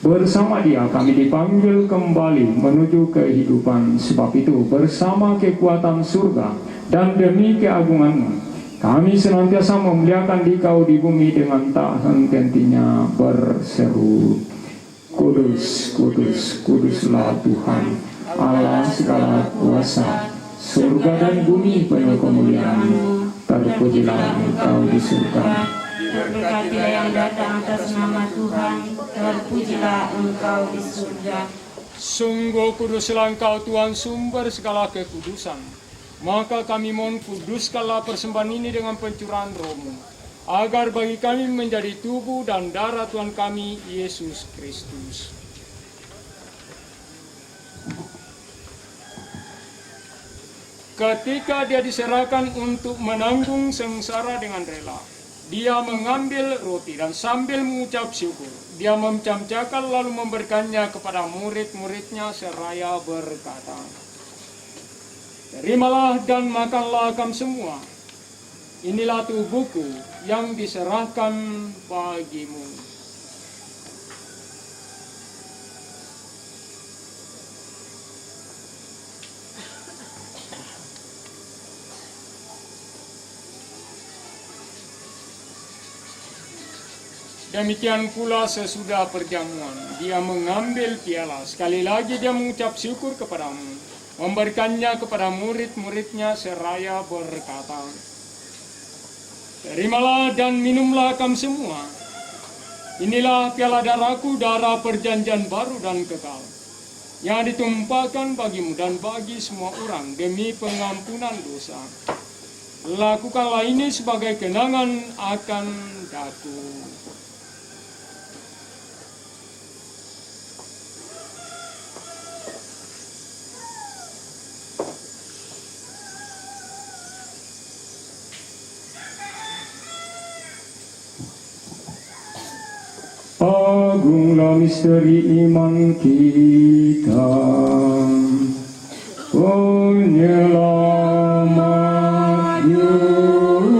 Bersama Dia kami dipanggil kembali menuju kehidupan. Sebab itu bersama kekuatan surga dan demi keagungan-Mu, kami senantiasa memuliakan Dikau di bumi dengan tak henti-hentinya berseru, Kudus, kudus, kuduslah Tuhan Allah segala kuasa, surga dan bumi penuh kemuliaan-Mu. Terpujilah Engkau di surga, terberkatilah yang datang atas nama Tuhan, terpujilah Engkau di surga. Sungguh kuduslah Engkau Tuhan, sumber segala kekudusan. Maka kami mohon, kuduskanlah persembahan ini dengan pencurahan Roh-Mu, agar bagi kami menjadi tubuh dan darah Tuhan kami Yesus Kristus. Ketika Dia diserahkan untuk menanggung sengsara dengan rela, Dia mengambil roti dan sambil mengucap syukur, Dia mencamcakan lalu memberikannya kepada murid-muridnya seraya berkata, Terimalah dan makanlah kamu semua. Inilah tubuhku yang diserahkan bagimu. Demikian pula sesudah perjamuan, Dia mengambil piala. Sekali lagi Dia mengucap syukur kepadamu, memberikannya kepada murid-muridnya seraya berkata, Terimalah dan minumlah kamu semua. Inilah piala darahku, darah perjanjian baru dan kekal, yang ditumpahkan bagimu dan bagi semua orang demi pengampunan dosa. Lakukanlah ini sebagai kenangan akan aku. Agunglah misteri iman kita, penyelamat dunia,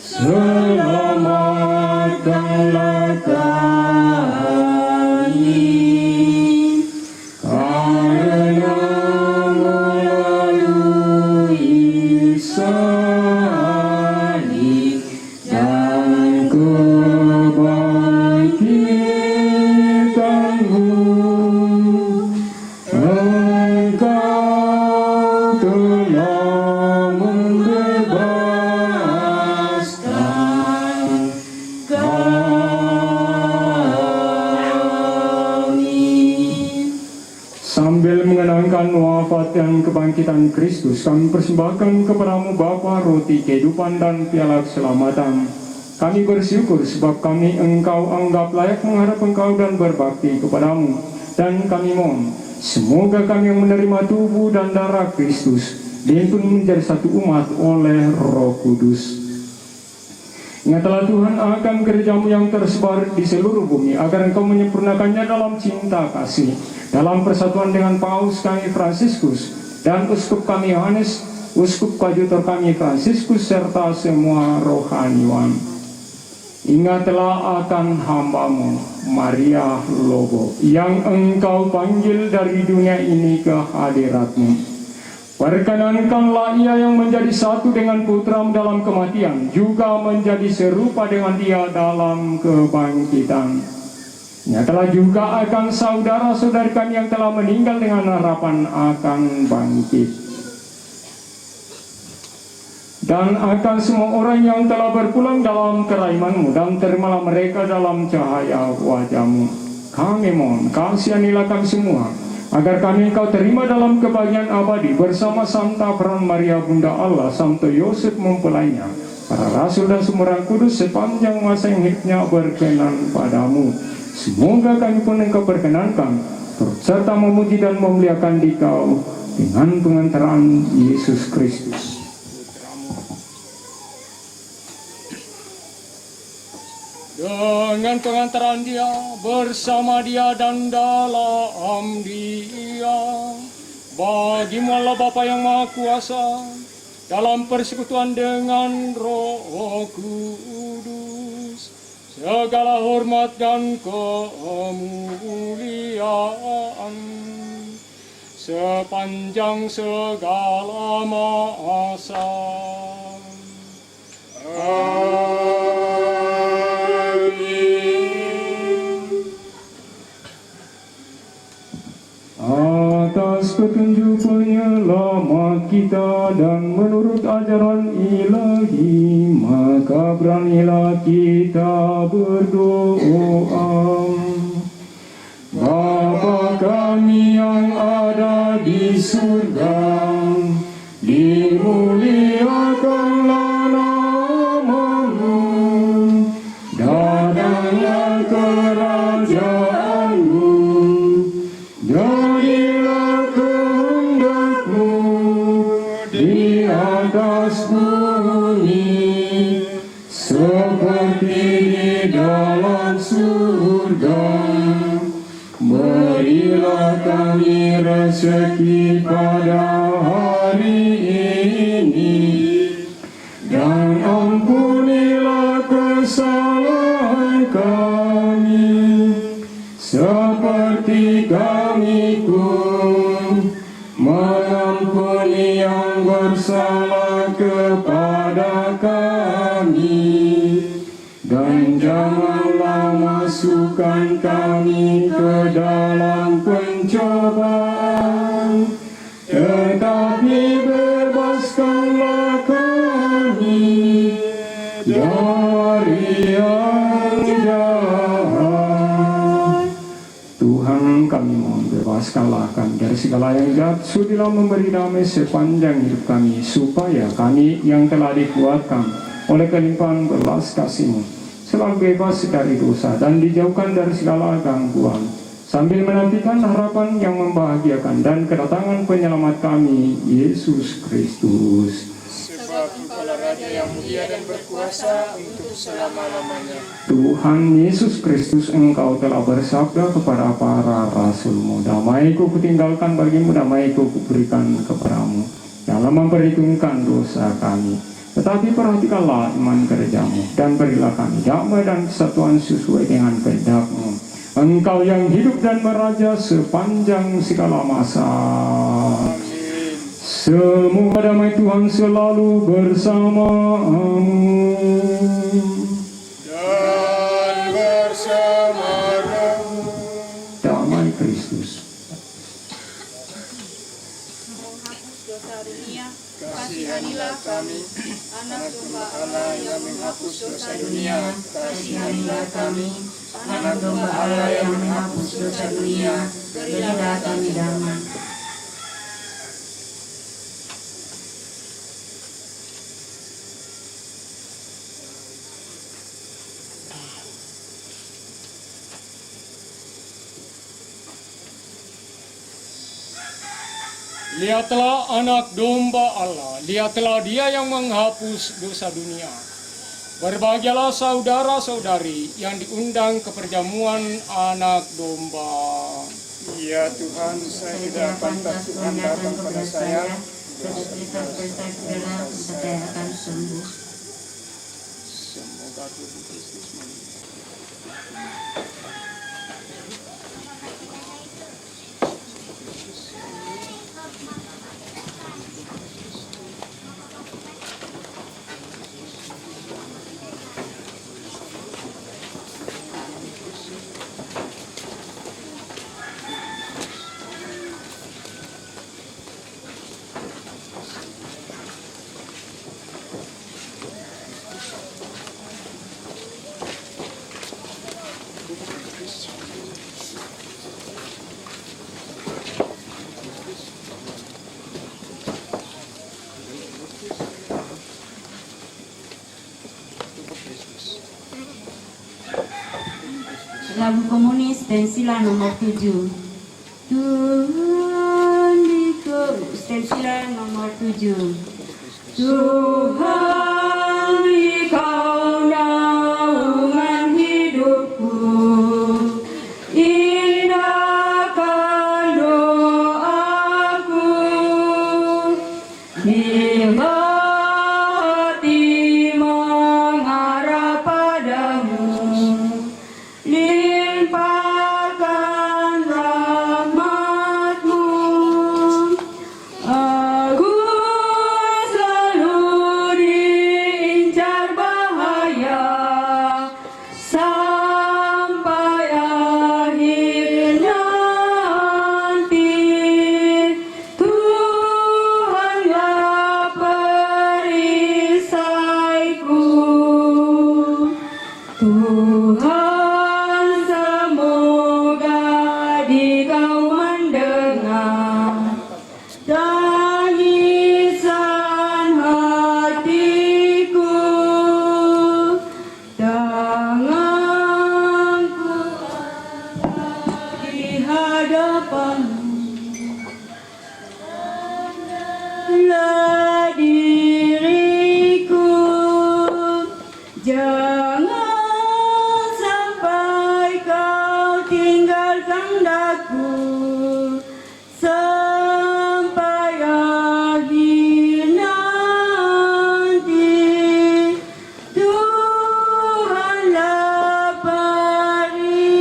selamatkanlah kami, karena melalui salib dan kebangkitan-Mu, Engkau telah membebaskan kami. Sambil mengenangkan wafat dan kebangkitan Kristus, kami persembahkan kepadamu Bapa roti kehidupan dan piala keselamatan. Kami bersyukur sebab kami Engkau anggap layak menghadap Engkau dan berbakti kepadamu. Dan kami mohon, semoga kami yang menerima tubuh dan darah Kristus dihimpun menjadi satu umat oleh Roh Kudus. Ingatlah Tuhan akan gereja-Mu yang tersebar di seluruh bumi, agar Engkau menyempurnakannya dalam cinta kasih, dalam persatuan dengan Paus kami Fransiskus dan Uskup kami Yohanes, Uskup Koadjutor kami Fransiskus, serta semua rohaniwan. Ingatlah akan hamba-Mu Maria Lobo, yang Engkau panggil dari dunia ini ke hadirat-Mu. Perkenankanlah ia yang menjadi satu dengan Putra-Mu dalam kematian, juga menjadi serupa dengan Dia dalam kebangkitan. Nyatalah juga akan saudara-saudari kami yang telah meninggal dengan harapan akan bangkit. Dan akan semua orang yang telah berpulang dalam keraiman-Mu, dan terimalah mereka dalam cahaya wajah-Mu. Kami mohon, kasihanilah kami semua, agar kami Engkau terima dalam kebahagiaan abadi bersama Santa Peran Maria Bunda Allah, Santo Yosef mempelainya, para rasul dan semua orang kudus sepanjang masa yang hidupnya berkenan padamu. Semoga kami pun Engkau perkenankan turut serta memuji dan memuliakan Dikau dengan pengantaran Yesus Kristus. Dengan pengantaran Dia, bersama Dia dan dalam Dia, bagi-Mu Allah Bapa yang Maha Kuasa, dalam persekutuan dengan Roh Kudus, segala hormat dan kemuliaan sepanjang segala masa. Atas petunjuk penyelamat kita dan menurut ajaran ilahi, maka beranilah kita berdoa. Bapa kami yang ada di surga, dimuliakanlah nama-Mu, datanglah kerajaan-Mu, jadilah kehendak-Mu di atas bumi seperti di dalam surga. Berilah kami rezeki pada hari ini, dan ampunilah kesalahan kami, seperti kami pun mengampuni yang bersalah kepada kami. Dan janganlah masukkan kami ke dalam pencobaan, tetapi bebaskanlah kami dari yang jahat. Tuhan, kami mohon bebaskanlah kami dari segala yang jahat, sudilah memberi damai sepanjang hidup kami, supaya kami yang telah dikuatkan oleh kelimpahan belas kasih-Mu selalu bebas dari dosa dan dijauhkan dari segala gangguan, sambil menantikan harapan yang membahagiakan dan kedatangan penyelamat kami, Yesus Kristus. Sebab Engkaulah Raja yang mulia dan berkuasa untuk selama-lamanya. Tuhan Yesus Kristus, Engkau telah bersabda kepada para rasul-Mu, damai-Ku kutinggalkan bagimu, damai-Ku kuberikan kepadamu. Janganlah memperhitungkan dosa kami, tetapi perhatikanlah iman kerja-Mu, dan berilah kami damai dan kesatuan sesuai dengan kehendak-Mu. Engkau yang hidup dan meraja sepanjang segala masa. Amin. Semoga damai Tuhan selalu bersama-Mu. Dan bersama-Mu. Damai Kristus. Kasihanilah kami, anak domba Allah yang menghapus dosa dunia. Kasihanilah kami, anak domba Allah yang menghapus dosa dunia. Berilah kami damai. Lihatlah anak domba Allah, lihatlah Dia yang menghapus dosa dunia. Berbahagialah saudara-saudari yang diundang ke perjamuan anak domba. Ya Tuhan, saya tidak pantas Tuhan datang pada saya. Kita bertakbirlah, saya akan sembuh. Semoga Tuhan Kristus Lagu komunis pensilan nomor 7. Tuhan pensilan nomor 7. Tuhan Engkau naungan hidupku, indahkan doaku, bila hati mengarah padamu, limpahkan rahmat-Mu. Aku selalu diincar bahaya sampai akhir nanti. Tuhanlah perisaiku. Tuhan, semoga Dikau mendengar tangisan hatiku. Tanganku di hadapan-Mu, lah diriku. Jangan sampai Kau tinggalkan daku sampai akhir nanti. Tuhanlah perisaiku.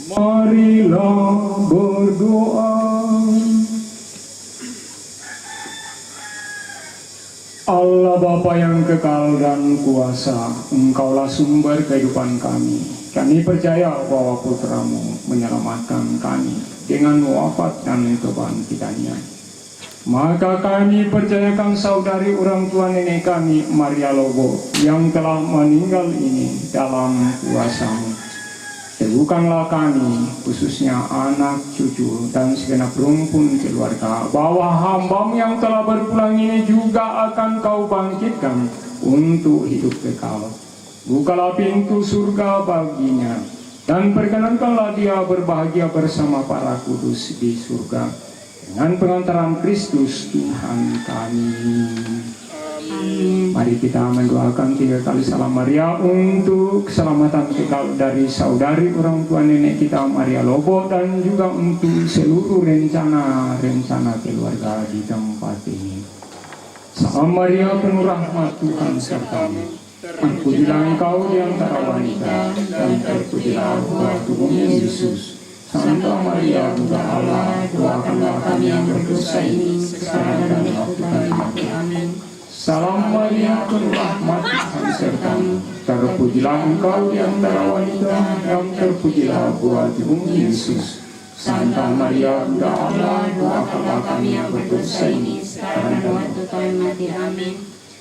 Marilah berdoa. Allah Bapa yang kekal dan kuasa, Engkaulah sumber kehidupan kami. Kami percaya bahwa Putra-Mu menyelamatkan kami dengan wafat dan kebangkitannya. Maka kami percayakan saudari orang tua nenek kami, Maria Lobo, yang telah meninggal ini dalam kuasa-Mu. Teguhkanlah kami, khususnya anak, cucu, dan segenap rumpun keluarga, bahwa hamba-Mu yang telah berpulang ini juga akan Kau bangkitkan untuk hidup kekal. Bukalah pintu surga baginya, dan perkenankanlah dia berbahagia bersama para kudus di surga, dengan pengantaran Kristus Tuhan kami. Mari kita mendoakan 3 kali salam Maria untuk keselamatan kekal dari saudari orang tua nenek kita Maria Lobo, dan juga untuk seluruh rencana keluarga di tempat ini. Salam Maria, penuh rahmat, Tuhan sertamu. Terpujilah Engkau di antara wanita, dan terpujilah buah tubuhmu Yesus. Santa Maria, Bunda Allah, doakanlah kami yang berdosa ini sekarang dan waktu kami mati. Amin. Salam Maria, penuh rahmat, Tuhan sertamu. Terpujilah Engkau di antara wanita, dan terpujilah buah tubuhmu Yesus. Santa Maria, Bunda Allah, doakanlah kami yang berdosa ini sekarang dan waktu kami mati. Amin.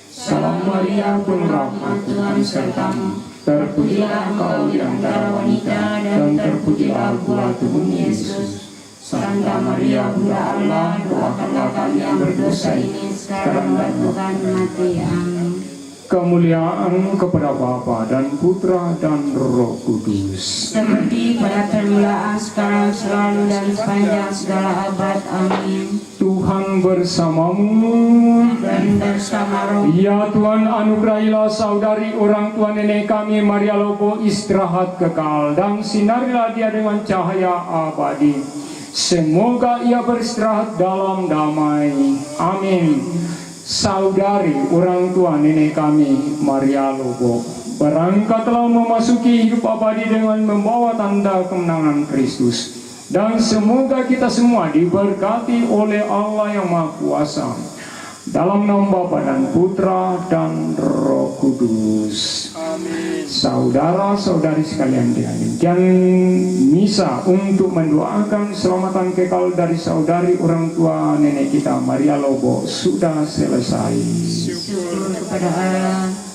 Salam Maria, penuh rahmat, Tuhan sertamu. Terpujilah Engkau di antara wanita, dan terpujilah buah tubuhmu Yesus. Santa Maria, Bunda Allah, doakanlah kami yang berdosa ini sekarang dan waktu kami mati. Amin. Kemuliaan kepada Bapa dan Putra dan Roh Kudus, seperti pada permulaan, sekarang, selalu, dan sepanjang segala abad. Amin. Tuhan bersamamu Dan bersama roh. Ya Tuhan, anugerahilah saudari orang tua nenek kami Maria Lobo istirahat kekal, dan sinarilah dia dengan cahaya abadi. Semoga ia beristirahat dalam damai. Amin. saudari orang tua nenek kami Maria Lobo berangkatlah memasuki hidup abadi dengan membawa tanda kemenangan Kristus. Dan semoga kita semua diberkati oleh Allah yang Maha Kuasa. Dalam nama Bapa dan Putra dan Roh Kudus. Amin. Saudara-saudari sekalian, demikian misa untuk mendoakan keselamatan kekal dari saudari orang tua nenek kita Maria Lobo sudah selesai. Syukur kepada Allah.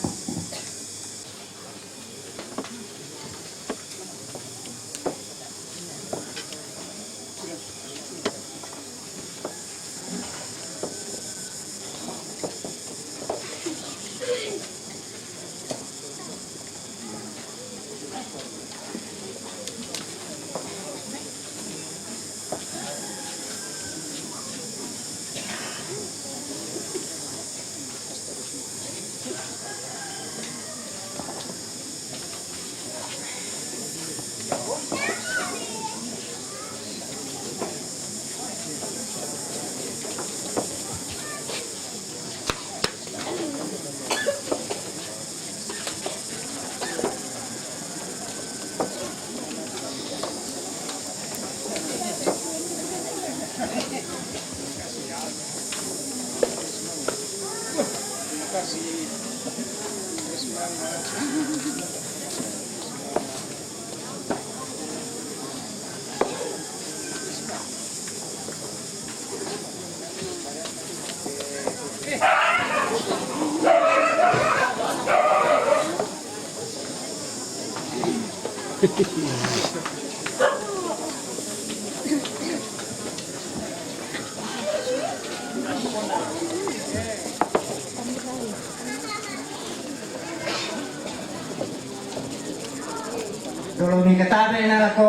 Dulu mi katabe na ako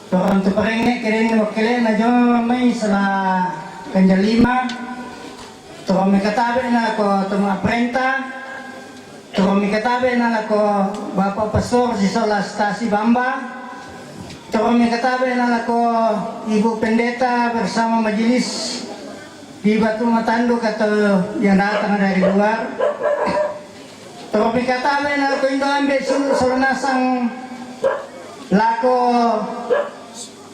turun tu perengek kirin wakile na jo may sala kanya 5 turun mi katabe na ako tuma prenta turun mi katabe na ako Bapak Pastor si Sola Stasi Bamba turun mi katabe na ako Ibu Pendeta bersama majelis di Batu Matanduk atau yang datang dari luar. Tropi katabe na ko indo ambe sulanasang lako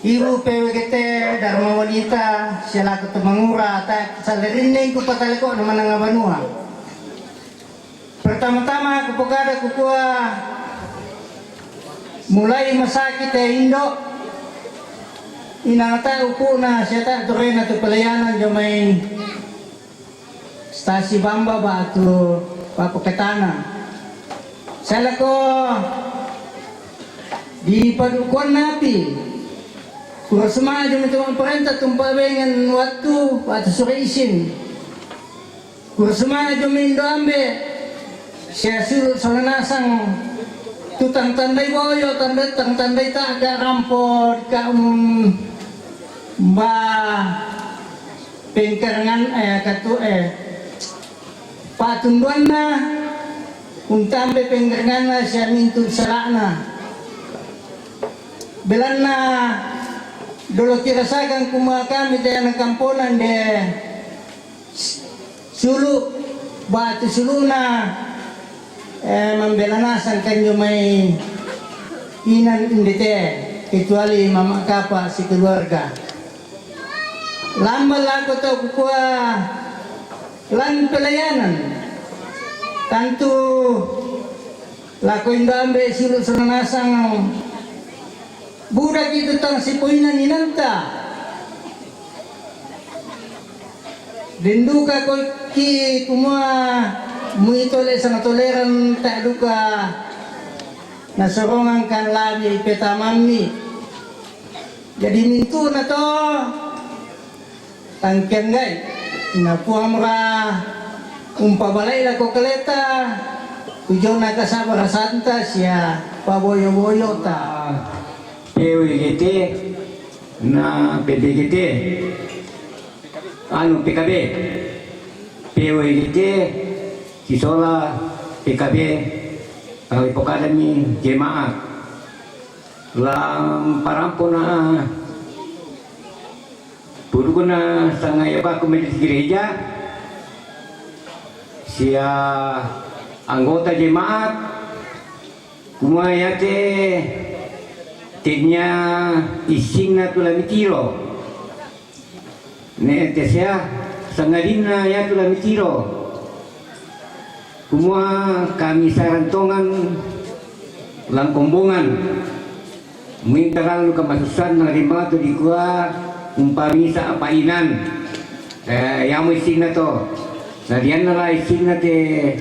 Ibu PWGT Dharma Wanita siya lako tumangura at sa lirinig ko pataliko naman ang abanua. Pertama-tama kupagada kukuha mulai masakit indo inangata upo na siya ta tuloy na to pelayanan jo may Stasi Bamba ba to Papaketana. Saya ko di padukuan napi. Kura semua jom itu perintah tumpah dengan waktu atau sore isin. Kura semua jom indo ambe. Saya suruh solanasang tutang tandai boyo tandai tak agak rampot ka ba pengkerangan katu patunduan na untambe pengkerangan na siya mintu sarana belan na dolo kirasakan kuma kami daya ng kamponan de sulu batu sulu na membelanasan kanyo may inan indite kecuali mama kapa si keluarga lambal ako to kukuha lan pelayanan tantu lakoin dambe silu sananasang budak itu tang sipuinan inanta dinduka ko ki kumua muitole sa toleran tak duka nasorongan kan labi petamami jadi mintu na to tangken gay napuang ra umpabalay la ko kaleta tujuan na kasabara santa siya paboyo-boyo ta PWGT na PBGT anu PKB PWGT Kisola PKB Ipokadami Jemaat Lam parampo na puro na sa ngayaba komite gereja, siya anggota jemaat, kumayate tinya ising na tulamitiro, ne siya sangadin na ya tulamitiro, kumua kami sarantongan langkombongan. Mintaran lu kemasusan nerima tu di gua umpami sa apainan yang ising na to nadian na ising na te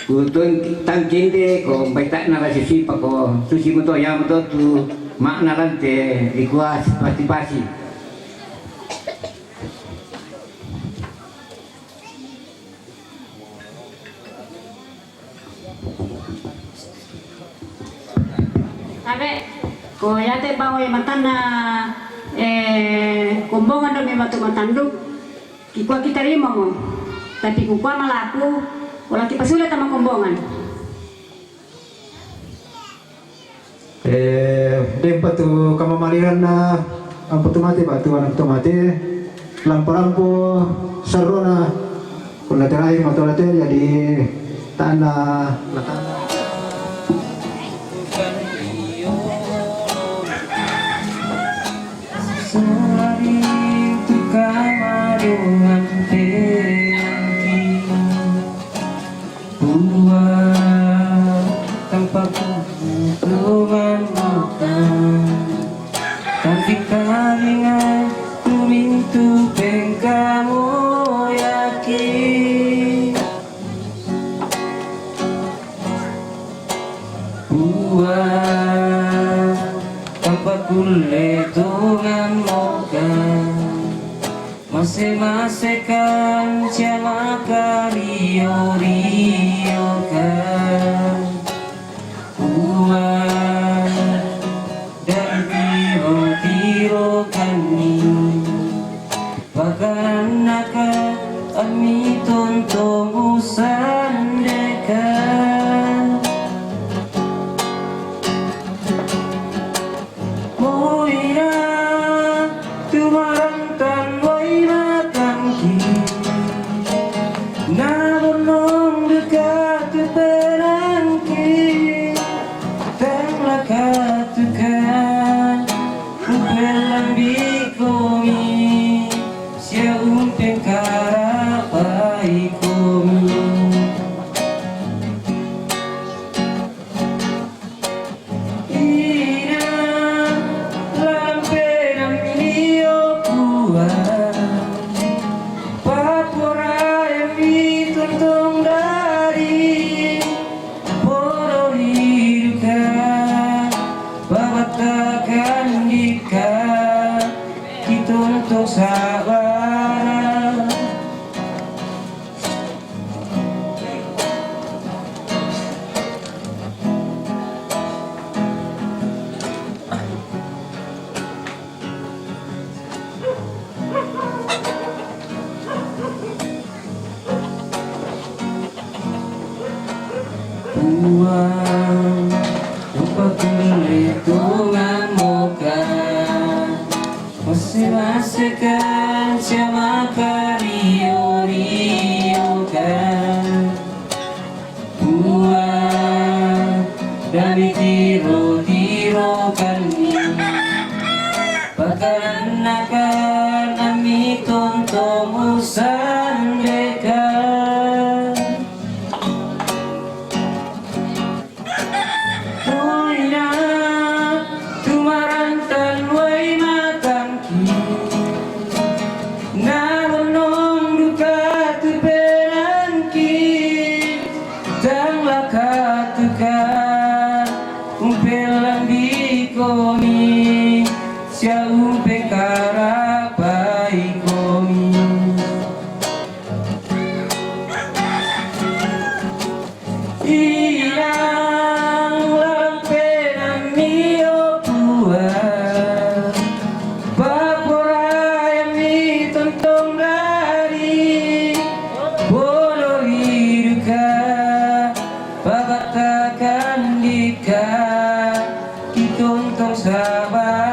utun tangkin de ko baita na sisi pa ko susi mo to yang to tu makna lan te di gua pasti ko yate bawa matana kumbongan do may matanduk kikwa kita rimo mo tapi kukwa malaku wala kipasulat ang kumbongan Dempa tu kamamalihan na ang putumati ba tuan ang putumati lampo seru na kung natirahin mo natin jadi tanah tapi kalingan tumintu pengkamu yakin buat tanpa kulit tungan mokan masing-masing kan siapa kario kan dan tiro kami bakaran naka ami tontong usan dekat moira tumarantan wai makan ki na bonong dekat perangki tenglah katukan upelang bikomi sia umpeng karapai komi ina lampe namio kuat papora yang dituntung dari Bororidukan babatakan dika kita untuk sabar uang lupa kulit tungan muka masing-masing kan siapa kario kan uang dari tiro kan bakaran akan ami tontong usan dekat Moina tumarantan wai makan ki na bonong duka tu perangki tanglah katukan umpelang bikomi sia umpe karapai komi ilang lampe namio buat papora yang ditontong dari Bororidukan babatakan dika ditontong sabar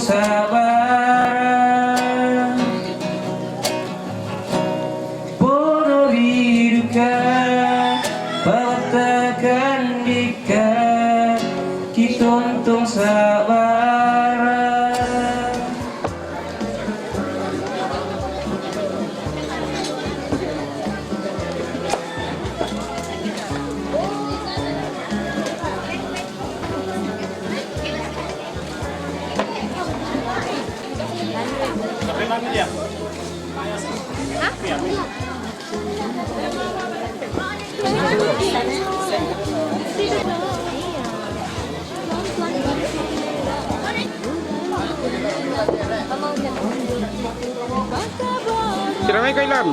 sabaran, penuhi duka, batakan dika, kita untung sabaran. Ceramai kau Ilham.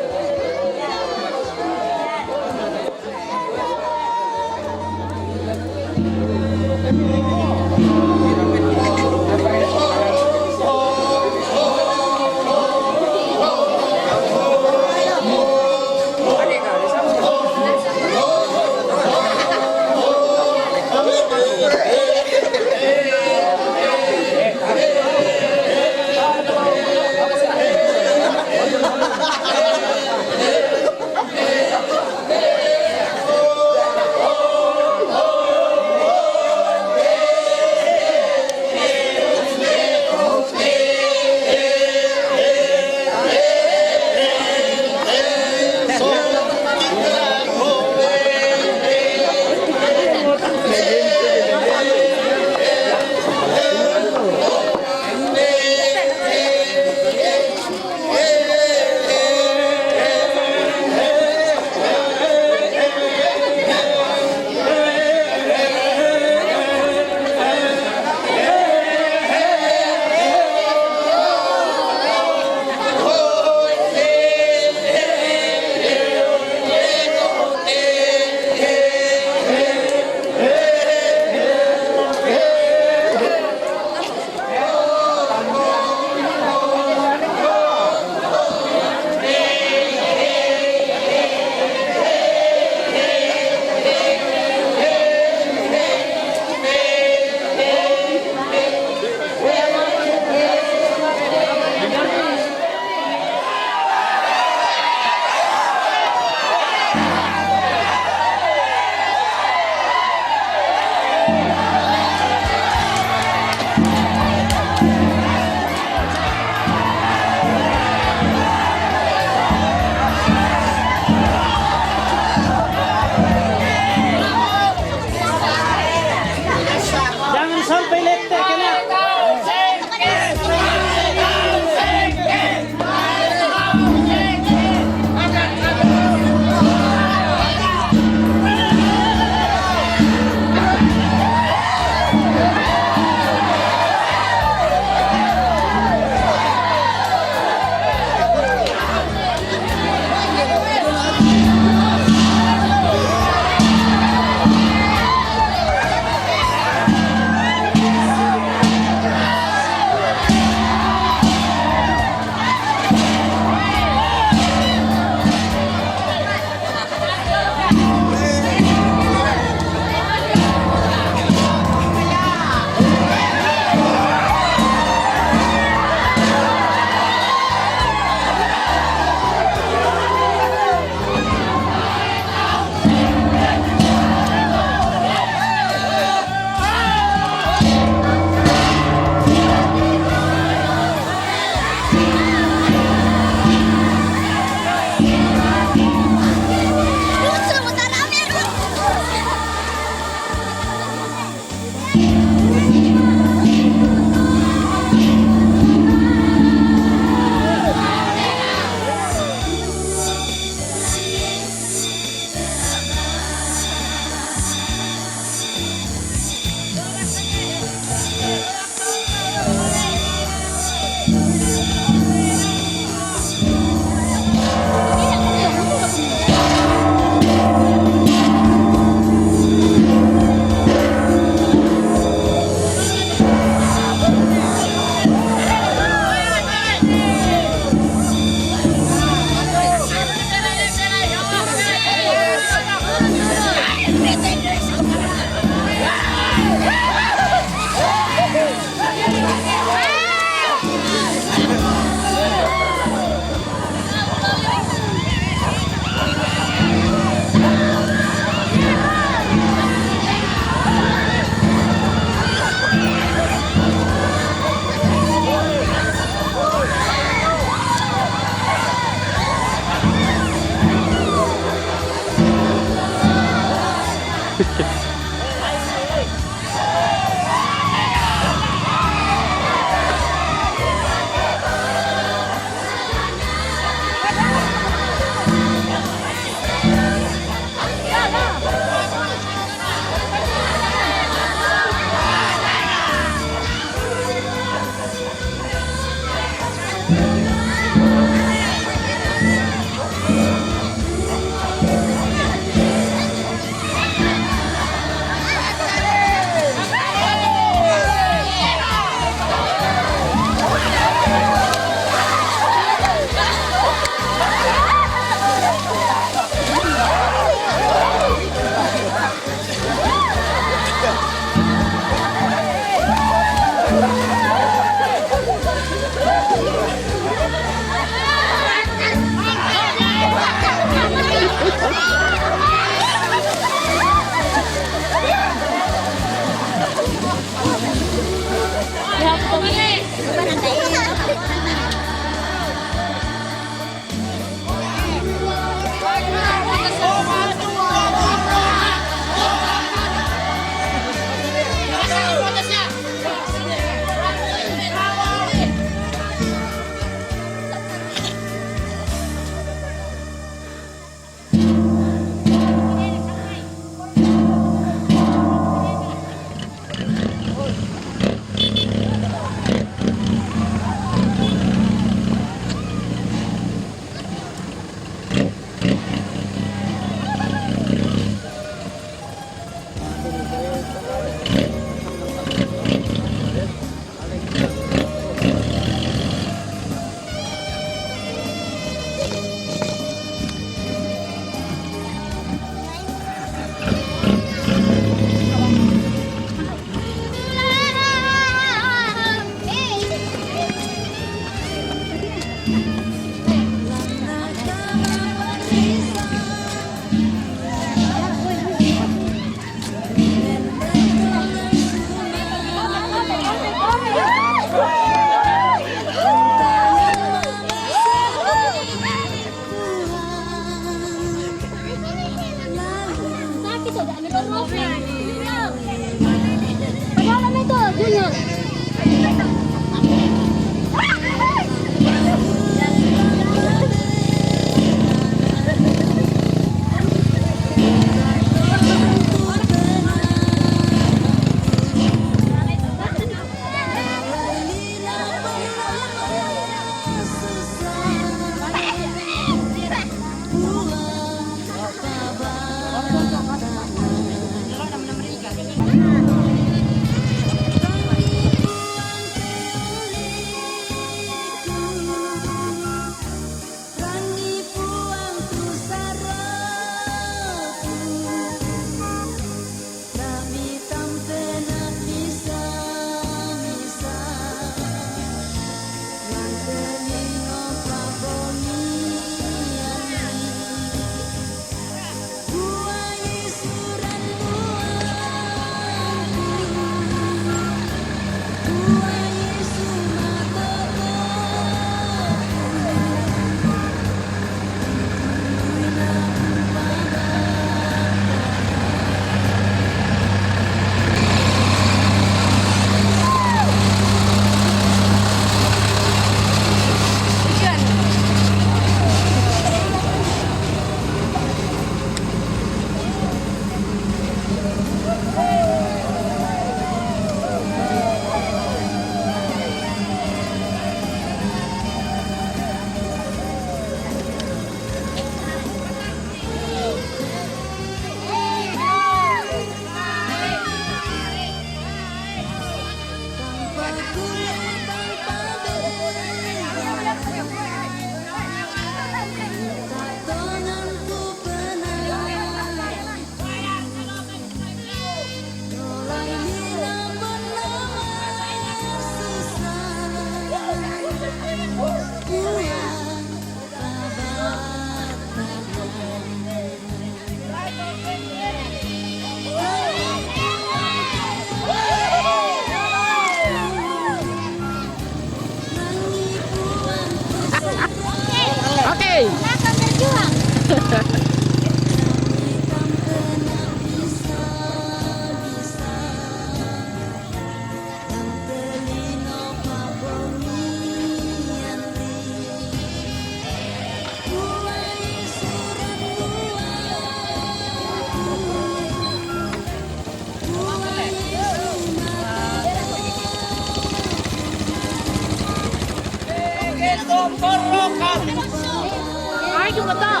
Ay, yung mata!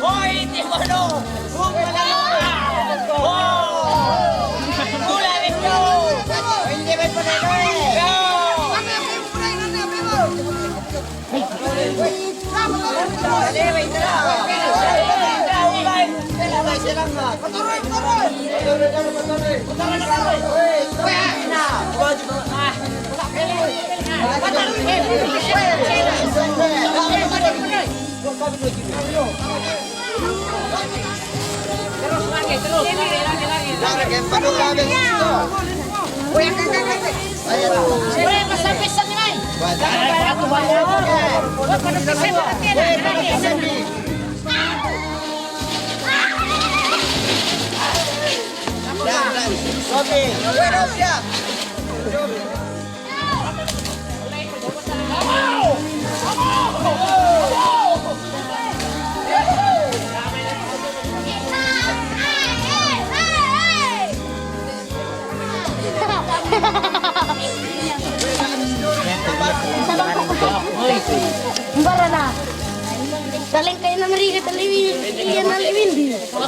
Hoy, hindi mo no! Huwag mo na Mula ninyo! Hindi ba ito na Terus lagi. Bara na. Daling kayo na marigat alawin. Iyan na alawin. Wala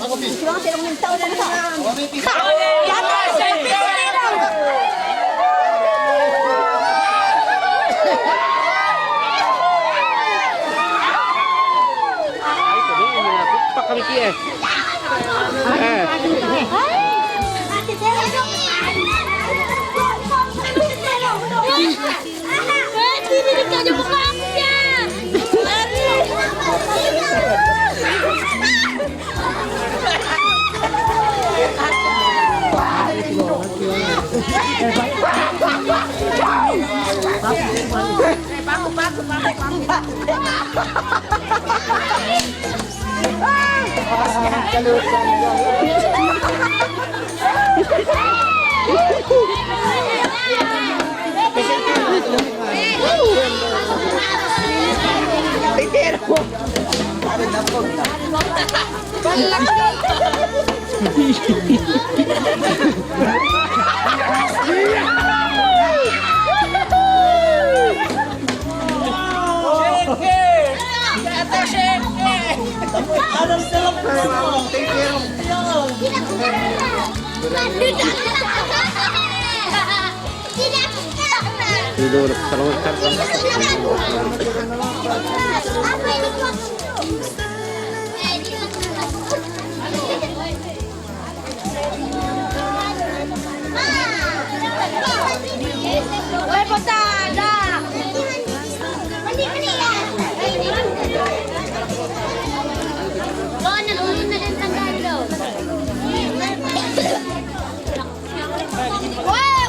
kopi. Sila sila mong tao sa Tidur terus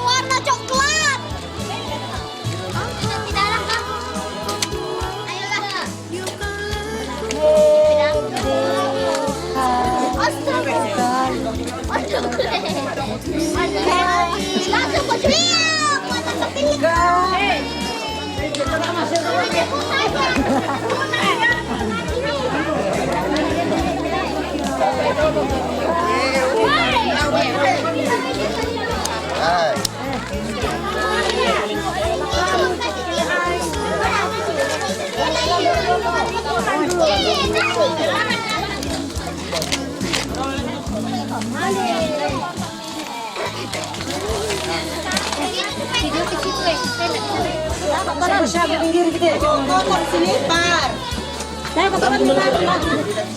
warna coklat. Langsung ke Juliak, mata kepilih.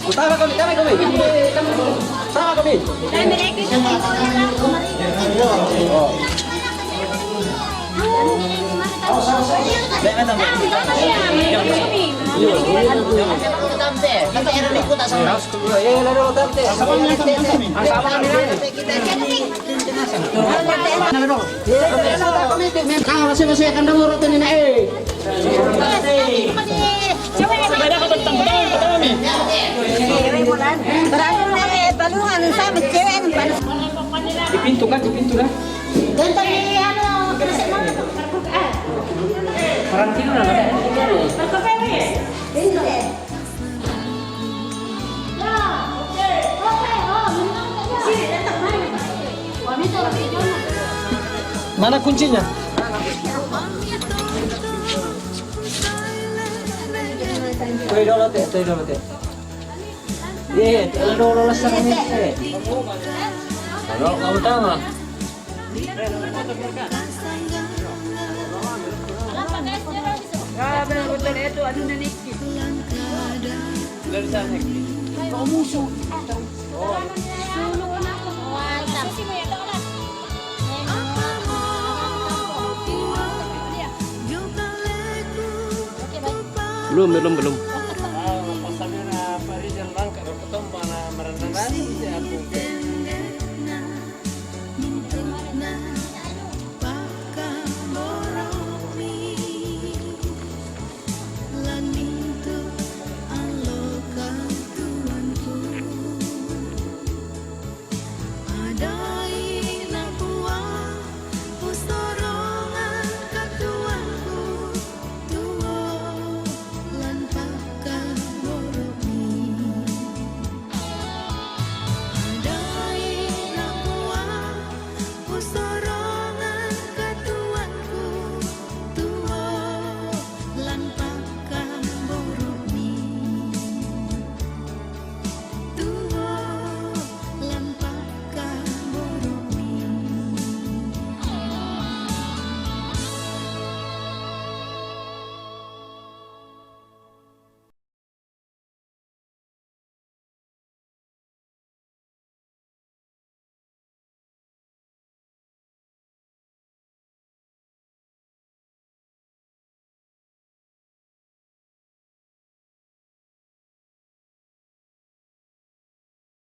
Utara kami. Sama kami. Di pintu kan? Karantina na. Mana kuncinya? Tuh dulu teh. Iya, dulu lah sarang teh. Kalau kamu tahu nggak? Ah, betul itu anu naniki. Dari sana. Kau musuh. Belum. Pasalnya Pak Rizal langkah ke tempat merenang si aku.